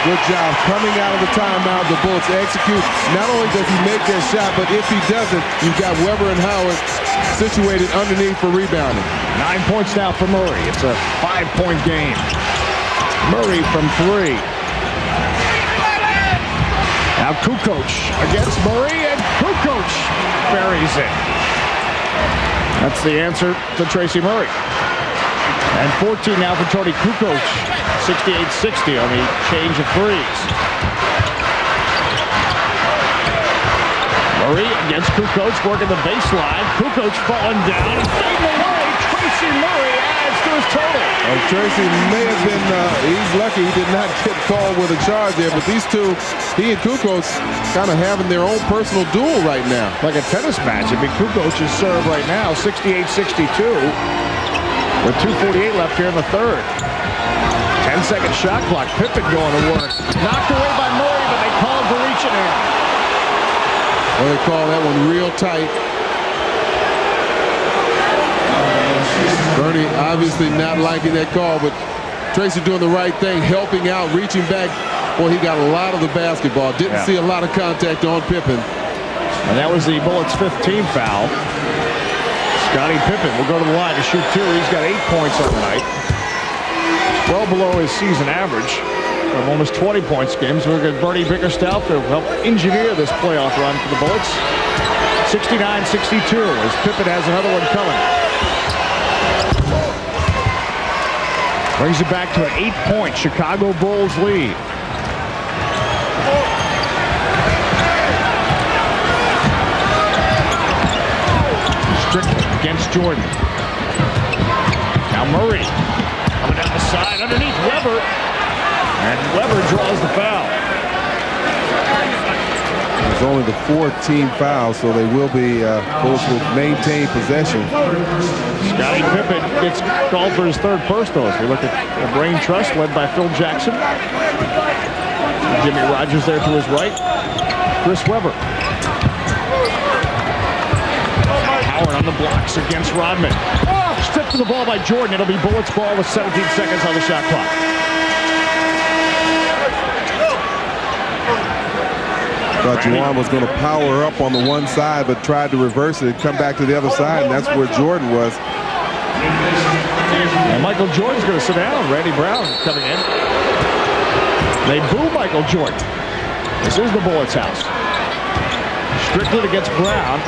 Good job coming out of the timeout. The Bullets execute. Not only does he make that shot, but if he doesn't, you've got Weber and Howard situated underneath for rebounding. 9 points now for Murray. It's a 5-point game. Murray from 3. Now Kukoc against Murray, and Kukoc buries it. That's the answer to Tracy Murray. And 14 now for Tony Kukoc. 68-60 on the change of threes. Murray against Kukoc, working the baseline. Kukoc falling down. Fading away. Tracy Murray adds to his total. Tracy may have been, he's lucky he did not get called with a charge there, but these two, he and Kukoc, kind of having their own personal duel right now. Like a tennis match. I mean, Kukoc's serve right now, 68-62, with 2:48 left here in the third. 10-second shot clock. Pippen going to work. Knocked away by Murray, but they called for reaching in. Well, they call that one real tight. Bernie obviously not liking that call, but Tracy doing the right thing, helping out, reaching back. Boy, he got a lot of the basketball. Didn't see a lot of contact on Pippen. And that was the Bullets' 5th team foul. Scottie Pippen will go to the line to shoot 2. He's got 8 points on the night. Well below his season average of almost 20 points games. We're going to Bernie Bickerstaff to help engineer this playoff run for the Bullets. 69-62 as Pippen has another one coming. Brings it back to an 8-point Chicago Bulls lead. Strickland against Jordan. Now Murray coming down the side underneath Weber. And Weber draws the foul. There's only the 4-team foul, so they will be, Bulls will maintain possession. Scottie Pippen gets called for his 3rd personal as we look at the Brain Trust led by Phil Jackson. Jimmy Rogers there to his right. Chris Weber. Howard on the blocks against Rodman. Stripped to the ball by Jordan. It'll be Bullets ball with 17 seconds on the shot clock. Thought Juwan was going to power up on the one side, but tried to reverse it and come back to the other side, and that's where Jordan was. And Michael Jordan's going to sit down. Randy Brown coming in. They boo Michael Jordan. This is the Bullets' house. Strickland against Brown.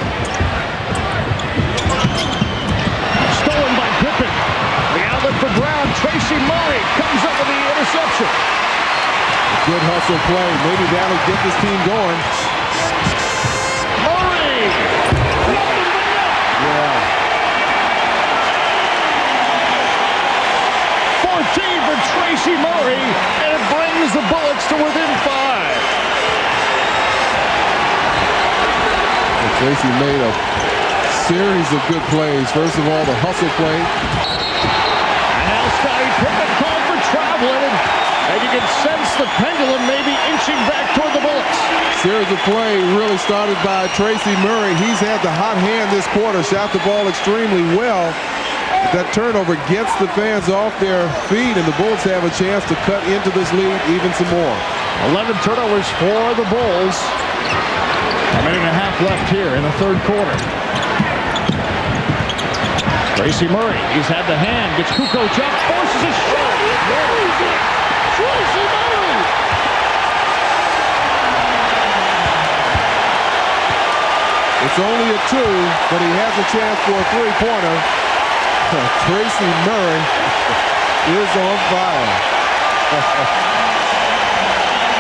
Stolen by Pippen. The outlet for Brown. Tracy Murray comes up with the interception. Good hustle play. Maybe that'll get this team going. Murray! Yeah. 14 for Tracy Murray, and it brings the Bullets to within 5. Well, Tracy made a series of good plays. First of all, the hustle play. And now Scottie Pippen called for traveling. And you can sense the pendulum maybe inching back toward the Bullets. Series of play really started by Tracy Murray. He's had the hot hand this quarter, shot the ball extremely well. That turnover gets the fans off their feet, and the Bulls have a chance to cut into this lead even some more. 11 turnovers for the Bulls. A minute and a half left here in the third quarter. Tracy Murray, he's had the hand, gets Kukoc up, forces a shot. Tracy Murray! It's only a 2, but he has a chance for a 3-pointer. Tracy Murray is on fire.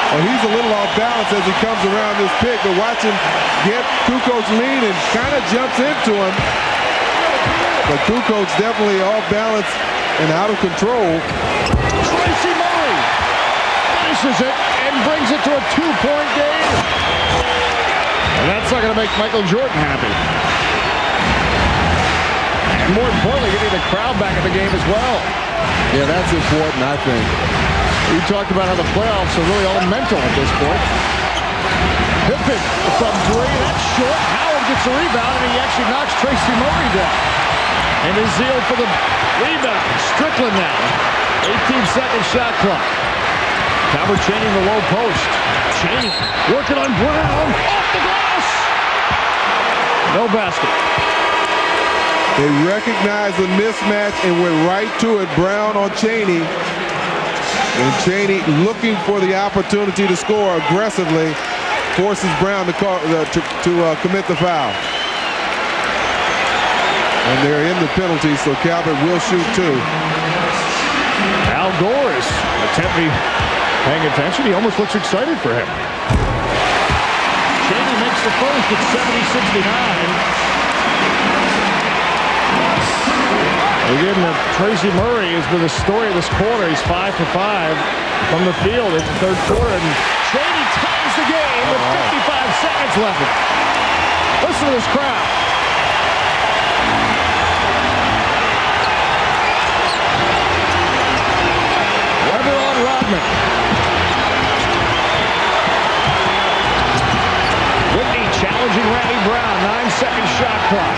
Well, he's a little off balance as he comes around this pick, but watch him get Kukoc lean and kind of jumps into him. But Kukoc definitely off balance and out of control. Tracy Murray finishes it and brings it to a 2-point game. And that's not going to make Michael Jordan happy. And more importantly, getting the crowd back in the game as well. Yeah, that's important, I think. We talked about how the playoffs are really all mental at this point. Pippen from three, that's short. Howard gets a rebound, and he actually knocks Tracy Murray down. And his zeal for the rebound. Strickland now. 18-second shot clock. Calvert Chaney in the low post. Chaney working on Brown. Off the glass. No basket. They recognized the mismatch and went right to it. Brown on Chaney. And Chaney looking for the opportunity to score aggressively. Forces Brown to commit the foul. And they're in the penalty, so Calvert will shoot two. Al Gore is intently paying attention. He almost looks excited for him. Chaney makes the first at 70-69. Again, Tracy Murray has been the story of this quarter. He's 5 for 5 from the field in the third quarter. And Chaney ties the game with 55 seconds left. Listen to this crowd. Weber on Rodman. Whitney challenging Randy Brown. 9-second shot clock.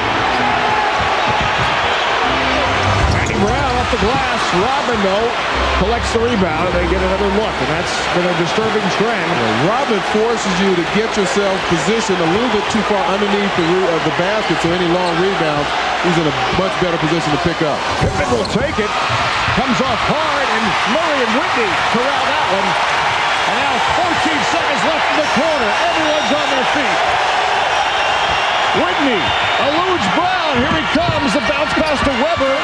Brown off the glass. Rodman, though, collects the rebound, and they get another look, and that's been a disturbing trend. Well, Rodman forces you to get yourself positioned a little bit too far underneath the basket, so any long rebounds, he's in a much better position to pick up. Pippen will take it. Comes off hard, and Murray and Whitney corral that one. And now 14 seconds left in the quarter. Everyone's on their feet. Whitney eludes Brown. Here he comes. The bounce pass to Weber.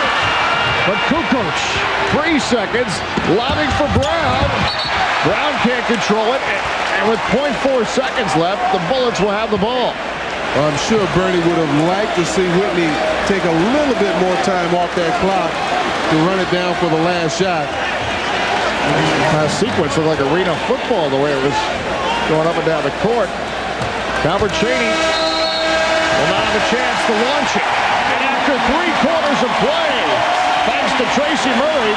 But Kukoc, 3 seconds, lobbing for Brown. Brown can't control it, and with 0.4 seconds left, the Bullets will have the ball. Well, I'm sure Bernie would have liked to see Whitney take a little bit more time off that clock to run it down for the last shot. Last sequence looked like arena football the way it was going up and down the court. Calvert Chaney will not have a chance to launch it. And after 3 quarters of play, thanks to Tracy Murray,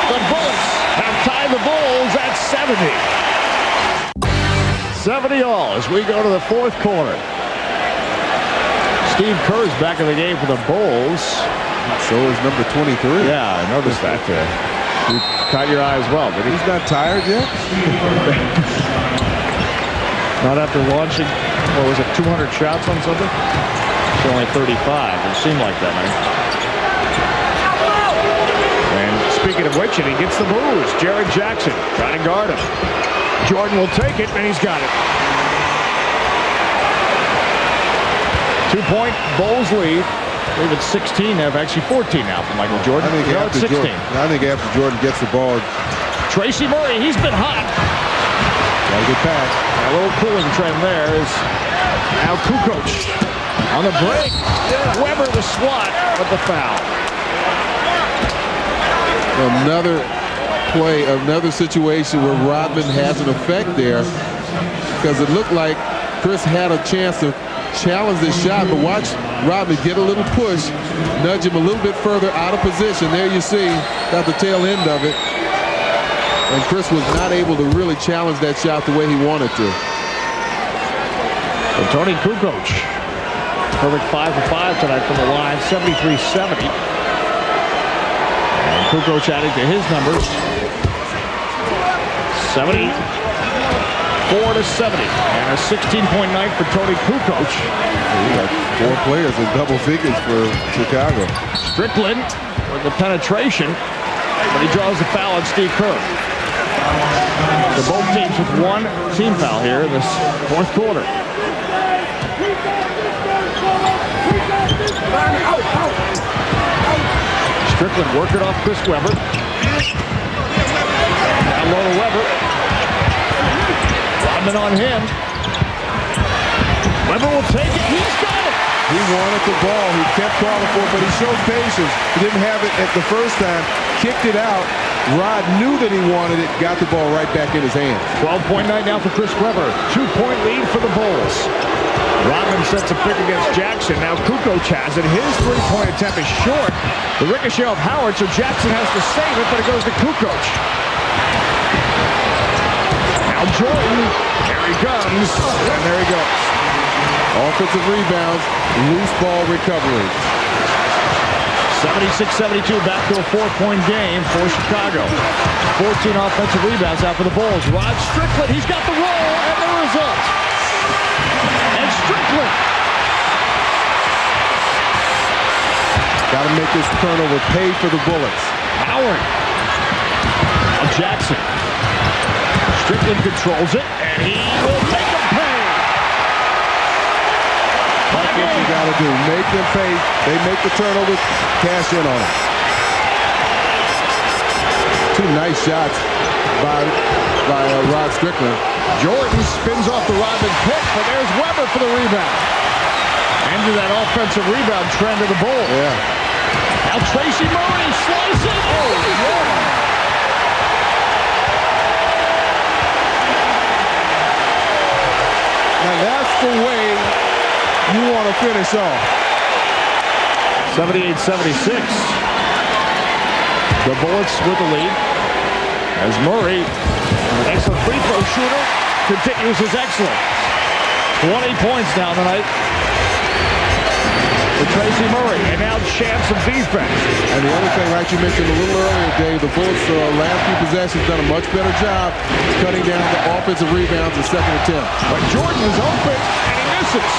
the Bullets have tied the Bulls at 70. 70 all as we go to the fourth quarter. Steve Kerr's back in the game for the Bulls. So is number 23. Yeah, I noticed that. You caught your eye as well, did he? He's not tired yet? Not after launching, what was it, 200 shots on something? It's only 35. It seemed like that, man. And speaking of which, and he gets the moves. Jared Jackson trying to guard him. Jordan will take it, and he's got it. 2-point Bulls lead. I believe it's 16 now, actually 14 now for Michael Jordan. I think after 16. I think after Jordan gets the ball. Tracy Murray, he's been hot. Gotta get back. A little cooling trend there is now Kukoc on the break. Weber the swat, but the foul. Another play, another situation where Rodman has an effect there, because it looked like Chris had a chance to challenge this shot, but watch Rodman get a little push, nudge him a little bit further out of position. There you see, got the tail end of it. And Chris was not able to really challenge that shot the way he wanted to. So Tony Kukoc, perfect 5 for 5 tonight from the line, 73-70. And Kukoc adding to his numbers, 74-70. And a 16-point night for Tony Kukoc. We got 4 players in double figures for Chicago. Strickland with the penetration, but he draws the foul on Steve Kerr. So both teams with 1 team foul here in this fourth quarter. Strickland working off Chris Weber. Down low to Weber. Rodman on him. Weber will take it. He's got it. He wanted the ball. He kept calling for it, but he showed patience. He didn't have it at the first time. kicked it out. Rod knew that he wanted it, got the ball right back in his hands. 12-point night now for Chris Webber. 2-point lead for the Bulls. Rodman sets a pick against Jackson. Now Kukoc has it. His three-point attempt is short. The ricochet of Howard, so Jackson has to save it, but it goes to Kukoc. Now Jordan. There he comes. And there he goes. Offensive rebounds, loose ball recovery. 76-72, back to a 4-point game for Chicago. 14 offensive rebounds out for the Bulls. Rod Strickland, he's got the roll and the result. And Strickland. Got to make this turnover pay for the Bullets. Howard. Now Jackson. Strickland controls it, and he will make them pay. That's what you got to do. Make them pay. They make the turnovers, cash in on it. Two nice shots by Rod Strickland. Jordan spins off the Rodman pick, but there's Webber for the rebound. End of that offensive rebound trend of the Bulls. Yeah. Now Tracy Murray slicing. Oh, yeah. Now that's the way you want to finish off. 78-76. The Bullets with the lead. As Murray, an excellent free throw shooter, continues his excellence. 20 points now tonight for Tracy Murray. And now chance of defense. And the other thing, like you mentioned a little earlier, Dave, the Bullets last few possessions done a much better job cutting down the offensive rebounds in second attempt. But Jordan is open and he misses.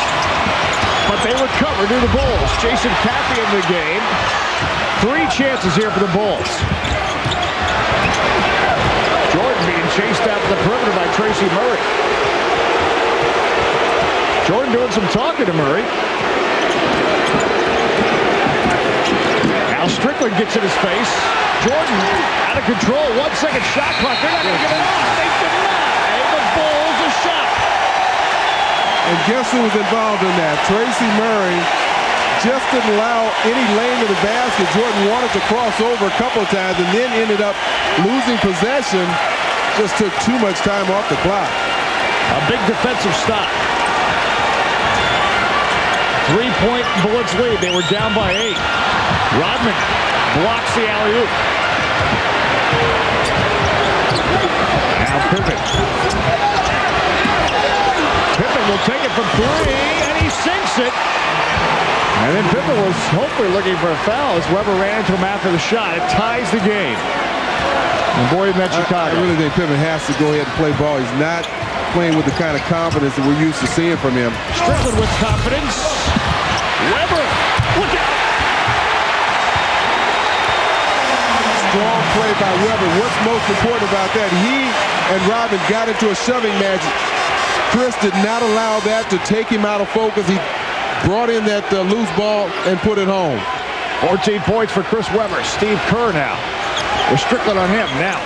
But they recover to the Bulls. Jason Caffey in the game. 3 chances here for the Bulls. Jordan being chased out to the perimeter by Tracy Murray. Jordan doing some talking to Murray. Now Strickland gets in his face. Jordan out of control. 1 second shot clock. They're not going to get it off. They deny the Bulls a shot. And guess who was involved in that? Tracy Murray just didn't allow any lane to the basket. Jordan wanted to cross over a couple of times and then ended up losing possession. Just took too much time off the clock. A big defensive stop. 3-point Bullets lead. They were down by 8. Rodman blocks the alley-oop. Now Pippen. Pippen will take it from 3, and he sinks it. And then Pippen was hopefully looking for a foul as Webber ran into him after the shot. It ties the game. And boy, isn't that Chicago. I really think Pippen has to go ahead and play ball. He's not playing with the kind of confidence that we're used to seeing from him. Strickland with confidence. Webber, look out. Strong play by Webber. What's most important about that? He and Rodman got into a shoving match. Chris did not allow that to take him out of focus. He brought in that loose ball and put it home. 14 points for Chris Webber. Steve Kerr now. With Strickland on him now.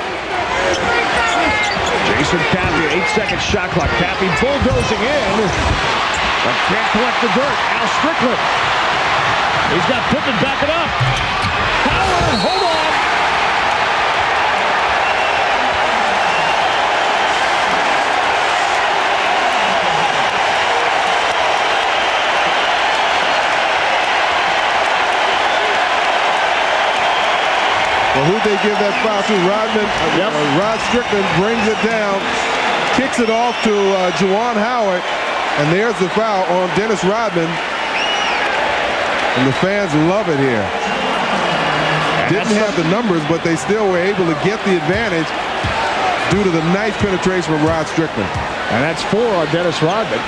Jason Caffey, 8-second shot clock. Caffey bulldozing in, but can't collect the dirt. Now Strickland. He's got Pippen backing up. Howard, hold on. Well, who'd they give that foul to? Rodman. Yep. Rod Strickland brings it down, kicks it off to Juwan Howard, and there's the foul on Dennis Rodman. And the fans love it here. Didn't have the numbers, but they still were able to get the advantage due to the nice penetration from Rod Strickland. And that's 4 on Dennis Rodman.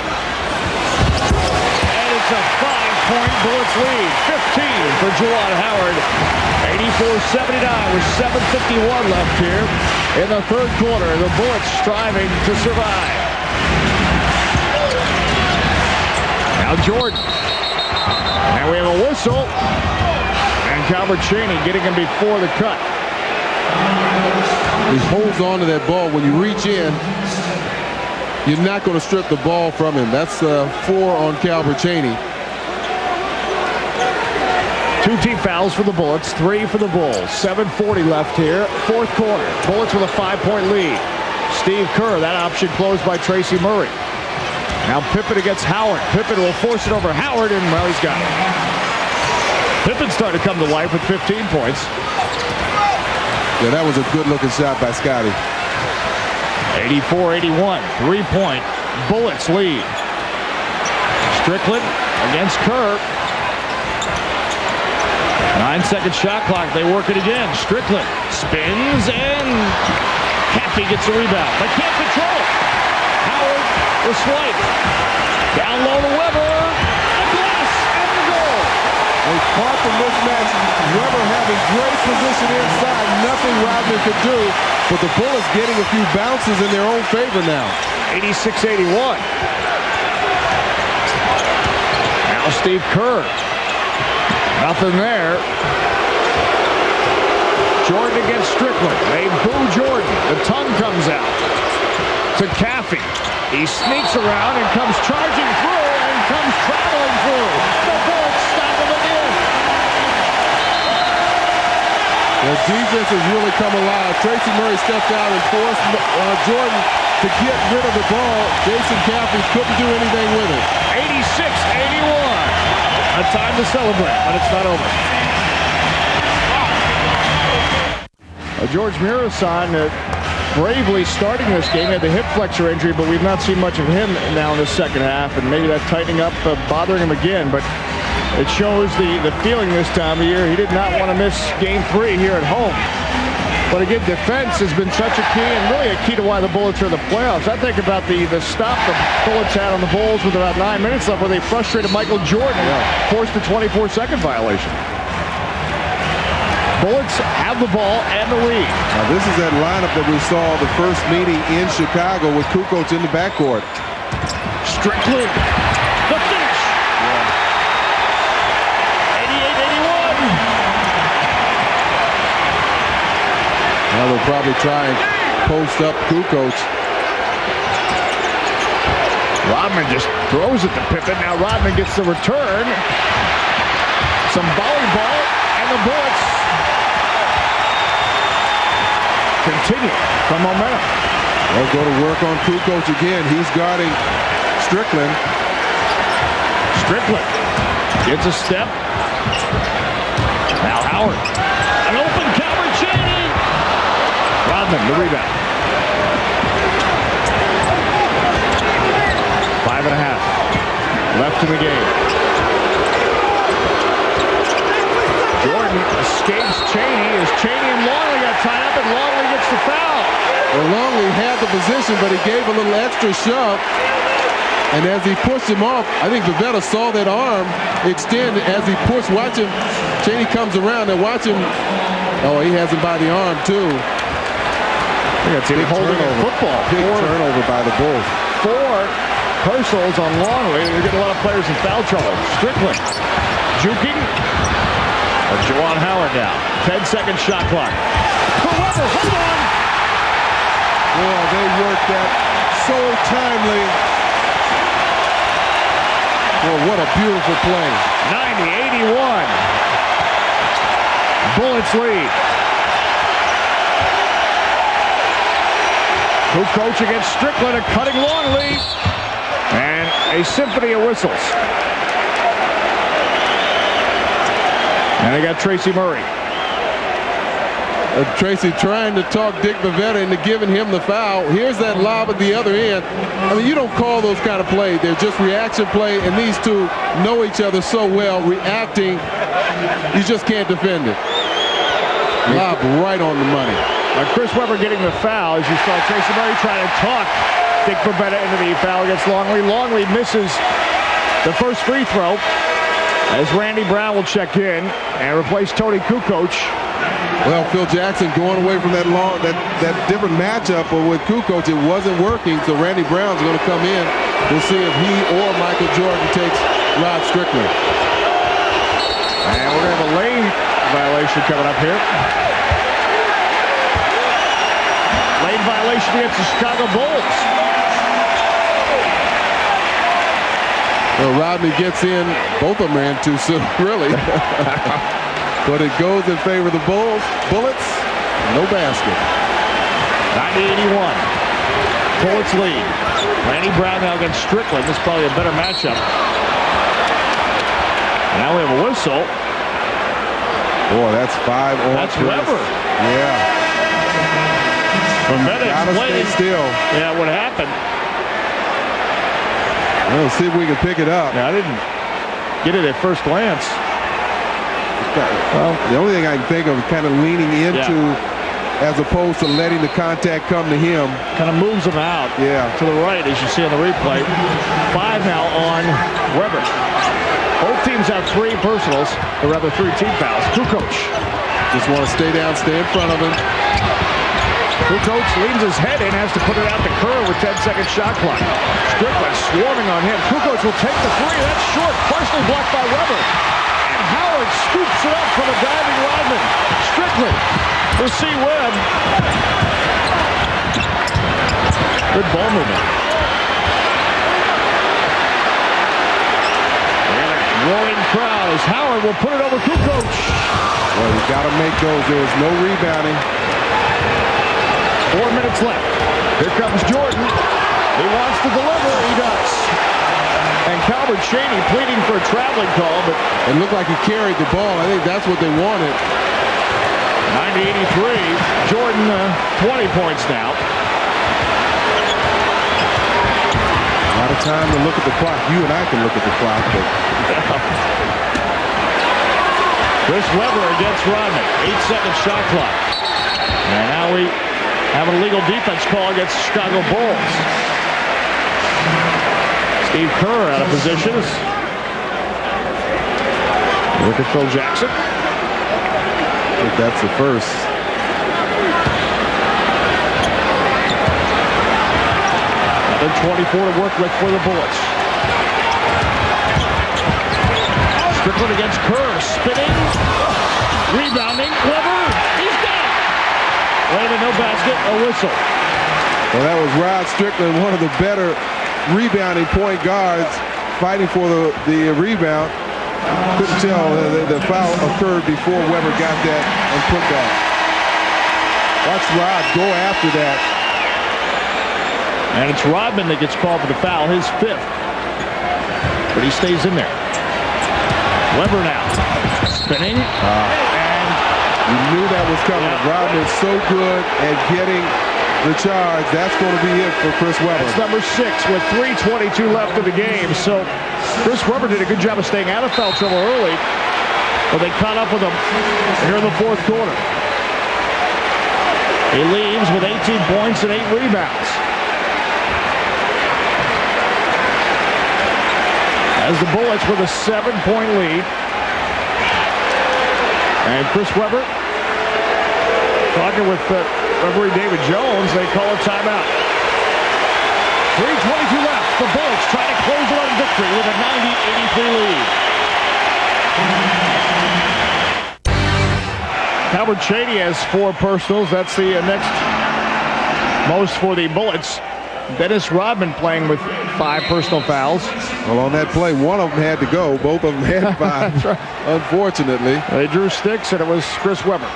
And it's a 5-point Bullets lead. 15 for Juwan Howard. 84-79 with 7:51 left here in the third quarter. The Bullets striving to survive. Now Jordan. And we have a whistle. And Calvert Chaney getting him before the cut. He holds on to that ball. When you reach in, you're not going to strip the ball from him. That's 4 on Calvert Chaney. 2 team fouls for the Bullets, 3 for the Bulls. 7:40 left here, fourth quarter. Bullets with a 5-point lead. Steve Kerr, that option closed by Tracy Murray. Now Pippen against Howard. Pippen will force it over Howard, and well, he's got it. Pippen's starting to come to life with 15 points. Yeah, that was a good-looking shot by Scotty. 84-81, 3-point. Bullets lead. Strickland against Kerr. 9-second shot clock. They work it again. Strickland spins, and Caffey gets a rebound, but can't control it. Howard will swipe. Down low to Weber. A glass and the goal. They caught the mismatch. Weber having great position inside. Nothing Rodman could do. But the Bullets getting a few bounces in their own favor now. 86-81. Now Steve Kerr. Nothing there. Jordan against Strickland. They boo Jordan. The tongue comes out to Caffey. He sneaks around and comes charging through and comes traveling through. The Bullets stop him again. The defense has really come alive. Tracy Murray stepped out and forced Jordan to get rid of the ball. Jason Caffey couldn't do anything with it. 86-81. A time to celebrate, but it's not over. George Mirasan bravely starting this game. He had the hip flexor injury, but we've not seen much of him now in the second half, and maybe that tightening up bothering him again. But it shows the feeling this time of year. He did not want to miss Game 3 here at home. But again, defense has been such a key, and really a key to why the Bullets are in the playoffs. I think about the stop the Bullets had on the Bulls with about 9 minutes left, where they frustrated Michael Jordan, forced a 24-second violation. Bullets have the ball and the lead. Now this is that lineup that we saw the first meeting in Chicago with Kukoc in the backcourt. Strickland, the finish. 88-81. Now they'll probably try and post up Kukoc. Rodman just throws it to Pippen. Now Rodman gets the return. Some volleyball, and the Bullets continue from momentum. They'll go to work on Kukoc again. He's guarding Strickland. Strickland gets a step. Now Howard. An open cover, Cheney. Rodman, the rebound. 5.5 left in the game. Jordan escapes Cheney as Cheney and Longley got tied up, and Longley gets the foul. Well, Longley had the position, but he gave a little extra shove. And as he pushed him off, I think Pivetta saw that arm extend as he pushed. Watch him. Cheney comes around and watch him. Oh, he has him by the arm, too. It's a holding a football. Big turnover by the Bulls. 4 personals on Longley. They're getting a lot of players in foul trouble. Strickland juking. Juwan Howard now. 10-second shot clock. For Weber, hold on. Boy, they worked that so timely. Boy, what a beautiful play. 90-81. Bullets lead. Kukoc against Strickland, a cutting Longley. And a symphony of whistles. And they got Tracy Murray. Tracy trying to talk Dick Pivetta into giving him the foul. Here's that lob at the other end. I mean, you don't call those kind of plays. They're just reaction play, and these two know each other so well. Reacting, you just can't defend it. Lob right on the money. Chris Weber getting the foul, as you saw Tracy Murray trying to talk Dick Pivetta into the foul against Longley. Longley misses the first free throw, as Randy Brown will check in and replace Tony Kukoc. Well, Phil Jackson going away from that different matchup with Kukoc. It wasn't working, so Randy Brown's going to come in. We'll see if he or Michael Jordan takes Rod Strickland. And we're going to have a lane violation coming up here. Lane violation against the Chicago Bulls. Well, Rodney gets in. Both of them ran too soon, really. But it goes in favor of the Bullets. No basket. 90-81. Bullets lead. Randy Brown now against Strickland. This is probably a better matchup. Now we have a whistle. Boy, that's 5 on. That's Weber. Yeah. Gotta stay still. Yeah, what happened? Well, let's see if we can pick it up. Yeah, I didn't get it at first glance. Well, the only thing I can think of is kind of leaning into, as opposed to letting the contact come to him. Kind of moves him out to the right, as you see on the replay. 5 now on Weber. Both teams have 3 personals, or rather 3 team fouls. Kukoc just want to stay down, stay in front of him. Kukoc leans his head in, has to put it out to Kerr with 10-second shot clock. Strickland swarming on him. Kukoc will take the 3. That's short, partially blocked by Weber. And Howard scoops it up from a diving Rodman. Strickland will see Webb. Good ball movement. Roaring crowd as Howard will put it over Kukoc. Well, you got to make those. There was no rebounding. 4 minutes left. Here comes Jordan. He wants to deliver. He does. And Calvert Chaney pleading for a traveling call, but it looked like he carried the ball. I think that's what they wanted. 90-83. Jordan 20 points now. A lot of time to look at the clock. You and I can look at the clock, but Chris Weber against Rodman. 8-second shot clock. And now we have an illegal defense call against the Chicago Bulls. Steve Kerr out of positions. Look at Phil Jackson. I think that's the first. Another 24 to work with for the Bullets. Strickland against Kerr, spinning, rebounding, Weber, he's got it. Wait a minute, no basket, a whistle. Well, that was Rod Strickland, one of the better rebounding point guards, fighting for the rebound. Couldn't tell the foul occurred before Weber got that and put that. Watch Rod go after that. And it's Rodman that gets called for the foul, his 5th. But he stays in there. Weber now, spinning, and you knew that was coming. Rodman's so good at getting the charge. That's going to be it for Chris Weber. That's number 6 with 3:22 left in the game. So Chris Weber did a good job of staying out of foul trouble early, but they caught up with him here in the 4th quarter. He leaves with 18 points and 8 rebounds. As the Bullets with a 7-point lead. And Chris Weber talking with referee David Jones. They call a timeout. 3:22 left. The Bullets try to close it on victory with a 90-83 lead. Calvert Chaney has 4 personals. That's the next most for the Bullets. Dennis Rodman playing with 5 personal fouls. Well, on that play, one of them had to go. Both of them had 5, right. Unfortunately. They drew sticks, and it was Chris Weber.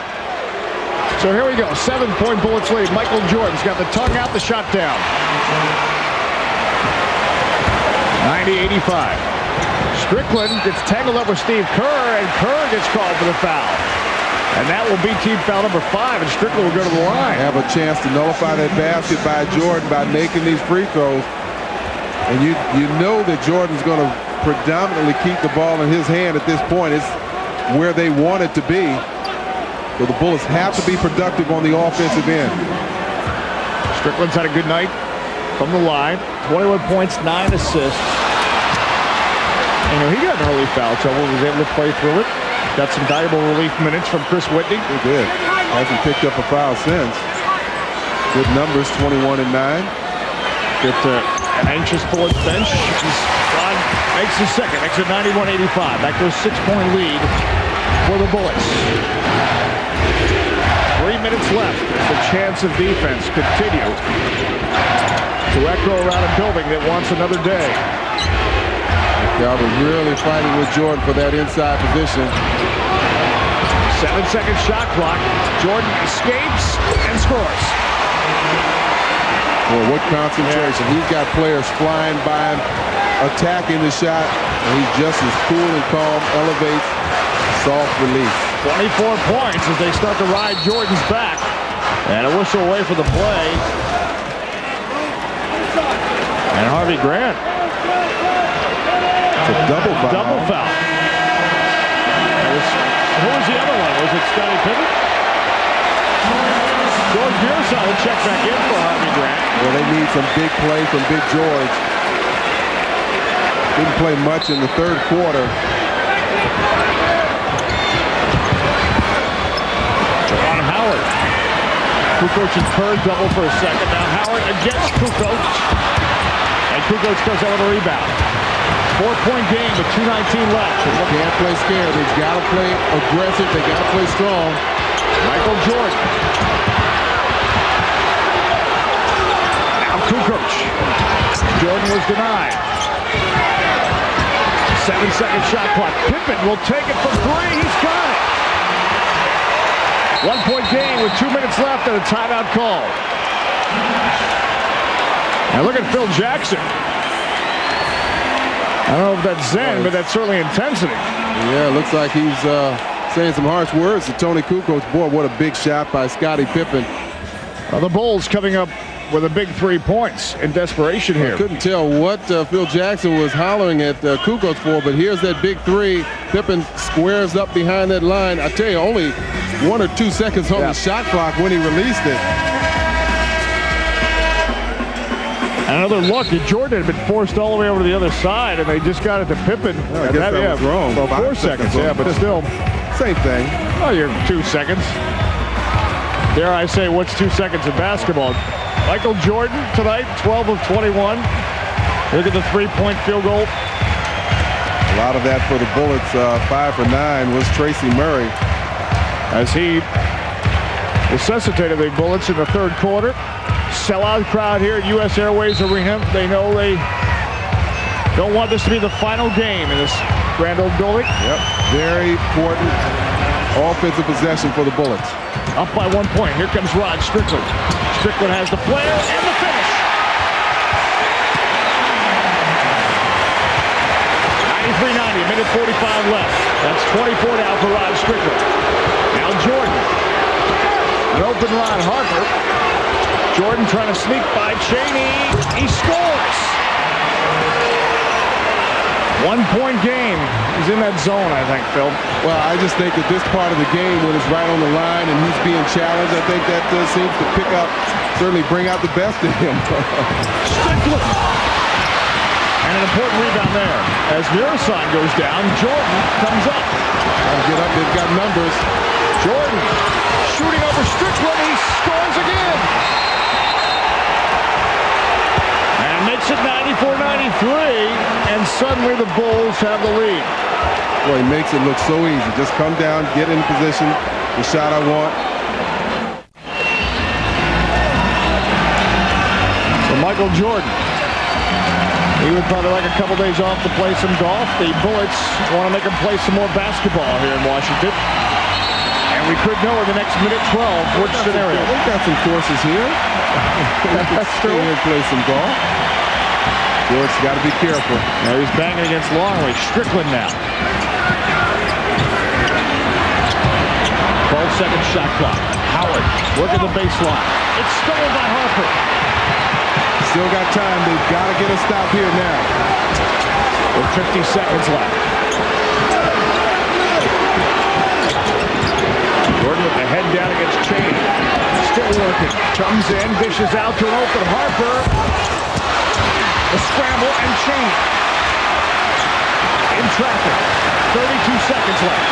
So here we go, 7-point Bullets lead. Michael Jordan's got the tongue out, the shot down. 90-85. Strickland gets tangled up with Steve Kerr, and Kerr gets called for the foul. And that will be team foul number 5, and Strickland will go to the line. Have a chance to nullify that basket by Jordan by making these free throws. And you know that Jordan's going to predominantly keep the ball in his hand at this point. It's where they want it to be. So the Bullets have to be productive on the offensive end. Strickland's had a good night from the line. 21 points, 9 assists. You know, he got an early foul trouble. He was able to play through it. Got some valuable relief minutes from Chris Whitney. He did. Hasn't picked up a foul since. Good numbers, 21 and 9. Get an anxious Bullets bench. Ron makes his second. Makes it 91-85. Back to a 6-point lead for the Bullets. 3 minutes left as the chance of defense continue to echo around a building that wants another day. Calvin really fighting with Jordan for that inside position. 7-second shot clock. Jordan escapes and scores. Boy, what concentration. Yeah. He's got players flying by him, attacking the shot, and he's just as cool and calm, elevates, soft release. 24 points as they start to ride Jordan's back. And a whistle away for the play. And Harvey Grant. It's a double foul. Double foul. Who was the other one? Was it Scottie Pippen? George Beerside will check back in for Harvey Grant. Well, they need some big play from Big George. Didn't play much in the third quarter. Ron Howard. Kukoc's third double for a second. Now Howard against Kukoc. And Kukoc goes out with a rebound. 4-point game with 2:19 left. They can't play scared. They've got to play aggressive. They got to play strong. Michael Jordan. Now Kukoc. Jordan was denied. 7-second shot clock. Pippen will take it from three. He's got it. 1-point game with 2 minutes left and a timeout call. Now look at Phil Jackson. I don't know if that's zen, but that's certainly intensity. Yeah, looks like he's saying some harsh words to Tony Kukoc. Boy, what a big shot by Scottie Pippen. The Bulls coming up with a big 3 points in desperation here. I couldn't tell what Phil Jackson was hollering at Kukoc for, but here's that big three. Pippen squares up behind that line. I tell you, only 1 or 2 seconds on the shot clock when he released it. Another look at Jordan had been forced all the way over to the other side, and they just got it to Pippen. Well, I guess that was wrong. Well, 4 seconds, yeah, but still. Same thing. Oh, you're 2 seconds. Dare I say, what's 2 seconds in basketball? Michael Jordan tonight, 12 of 21. Look at the 3-point field goal. A lot of that for the Bullets. 5 for 9 was Tracy Murray. As he resuscitated the Bullets in the third quarter. Sellout crowd here at US Airways Arena. They know they don't want this to be the final game in this grand old building. Yep, very important offensive possession for the Bullets. Up by 1 point. Here comes Rod Strickland. Strickland has the flare and the finish. 93-90, a minute 45 left. That's 24 now for Rod Strickland. Now Jordan. An open Ron Harper. Jordan trying to sneak by Chaney. He scores. 1-point game. He's in that zone, I think, Phil. Well, I just think that this part of the game, when it's right on the line and he's being challenged, I think that seems to pick up, certainly bring out the best in him. Strickland. And an important rebound there. As Mirasan goes down, Jordan comes up. Trying to get up, they've got numbers. Jordan shooting over Strickland. He scores again. And makes it 94-93. And suddenly the Bulls have the lead. Boy, he makes it look so easy. Just come down, get in position, the shot I want. So Michael Jordan. He would probably like a couple days off to play some golf. The Bullets want to make him play some more basketball here in Washington. And we could know in the next minute 12 which scenario. We've got some courses here. That's true. And play some golf. George's got to be careful. Now he's banging against Longley. Strickland now. 12-second shot clock. Howard working the baseline. It's stolen by Harper. Still got time. They've got to get a stop here now. With 50 seconds left. Jordan with the head down against Chaney. Still working. Comes in, dishes out to an open Harper. The scramble and Chaney. In traffic. 32 seconds left.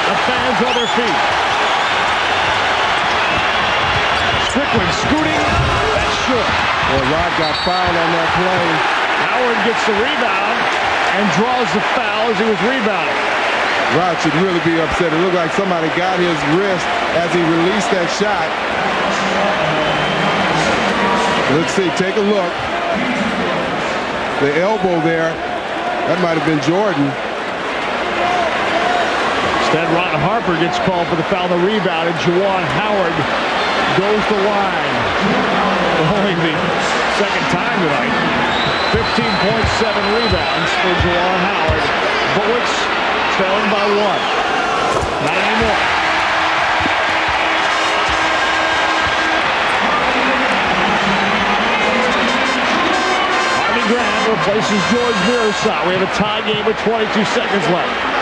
The fans on their feet. Strickland scooting. That's short. Well, Rod got fouled on that play. Howard gets the rebound and draws the foul as he was rebounding. Rod should really be upset. It looked like somebody got his wrist as he released that shot. Let's see, take a look. The elbow there That might have been Jordan. Instead, Ron Harper gets called for the foul. The rebound, and Juwan Howard goes to line. Only the second time tonight. 15.7 rebounds for Juwan Howard. Bullets trailing by 1. Not anymore. Harvey Grant replaces George Miroslav. We have a tie game with 22 seconds left.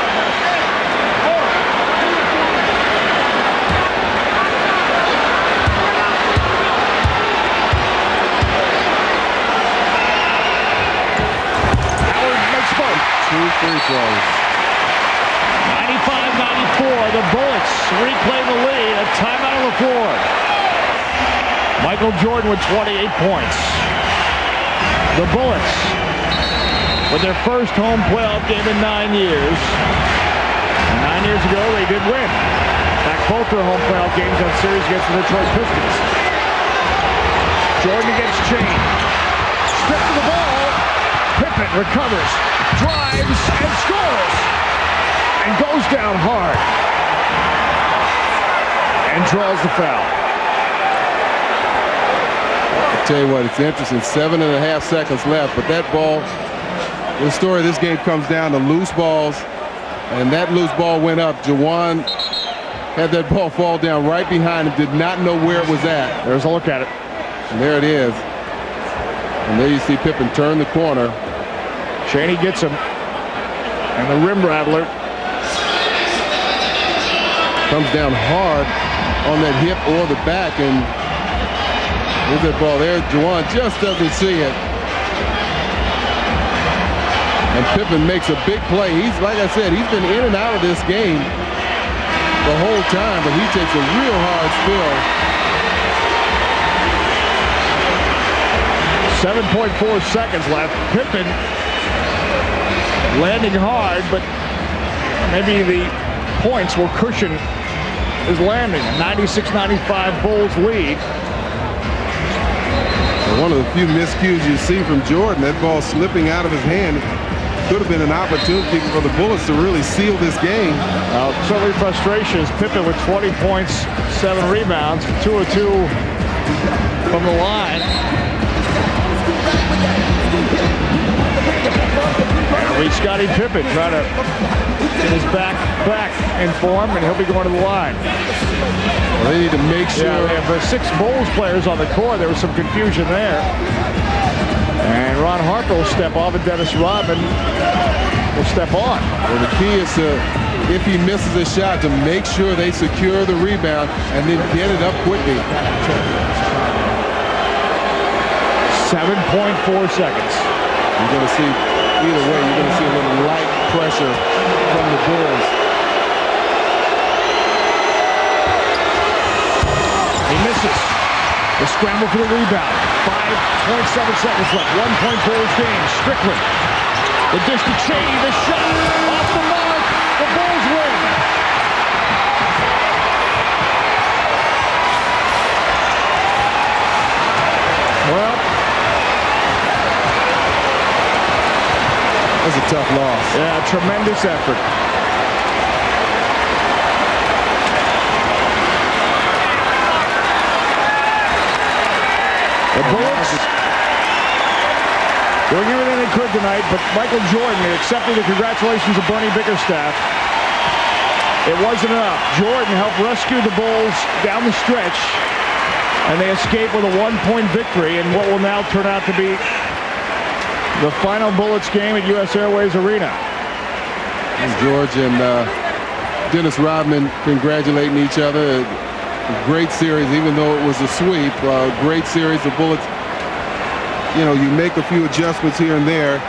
Two free throws. 95-94. The Bullets reclaim the lead. A timeout on the floor. Michael Jordan with 28 points. The Bullets with their first home playoff game in 9 years. And 9 years ago, they did win. In fact, both their home playoff games on series against the Detroit Pistons. Jordan against Chain. Stripped to the ball. Pippen recovers, drives, and scores. And goes down hard. And draws the foul. I'll tell you what, it's interesting. 7.5 seconds left, but that ball, the story of this game comes down to loose balls. And that loose ball went up. Juwan had that ball fall down right behind him, did not know where it was at. There's a look at it. And there it is. And there you see Pippen turn the corner. Chaney gets him. And the rim rattler comes down hard on that hip or the back. And there's that ball there. Juwan just doesn't see it. And Pippen makes a big play. He's, like I said, he's been in and out of this game the whole time, but he takes a real hard spill. 7.4 seconds left. Pippen landing hard, but maybe the points will cushion his landing. A 96-95 Bulls lead. One of the few miscues you see from Jordan, that ball slipping out of his hand, could have been an opportunity for the Bullets to really seal this game. Certainly frustration is Pippen with 20 points, 7 rebounds, 2 of 2 from the line. Scottie Pippen trying to get his back in form, and he'll be going to the line. Well, they need to make sure. Yeah, they have 6 Bulls players on the court. There was some confusion there. And Ron Harper will step off, and Dennis Rodman will step on. Well, the key is to, if he misses a shot, to make sure they secure the rebound and then get it up quickly. 7.4 seconds. You're going to see, either way, you're going to see a little light pressure from the Bulls. He misses. The scramble for the rebound. 5.7 seconds left. 1 point Bulls game. Strickland. The dish to Chaney. The shot off the mark. The Bulls win. Well, that's a tough loss. Yeah, tremendous effort. The Bullets doing everything they could tonight, but Michael Jordan accepted the congratulations of Bernie Bickerstaff. It wasn't enough. Jordan helped rescue the Bulls down the stretch, and they escape with a 1-point victory in what will now turn out to be the final Bullets game at U.S. Airways Arena. And George and Dennis Rodman congratulating each other. A great series, even though it was a sweep. Great series. The Bullets, you know, you make a few adjustments here and there,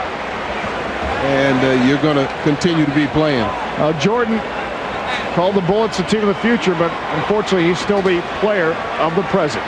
and you're going to continue to be playing. Jordan called the Bullets the team of the future, but unfortunately he's still the player of the present.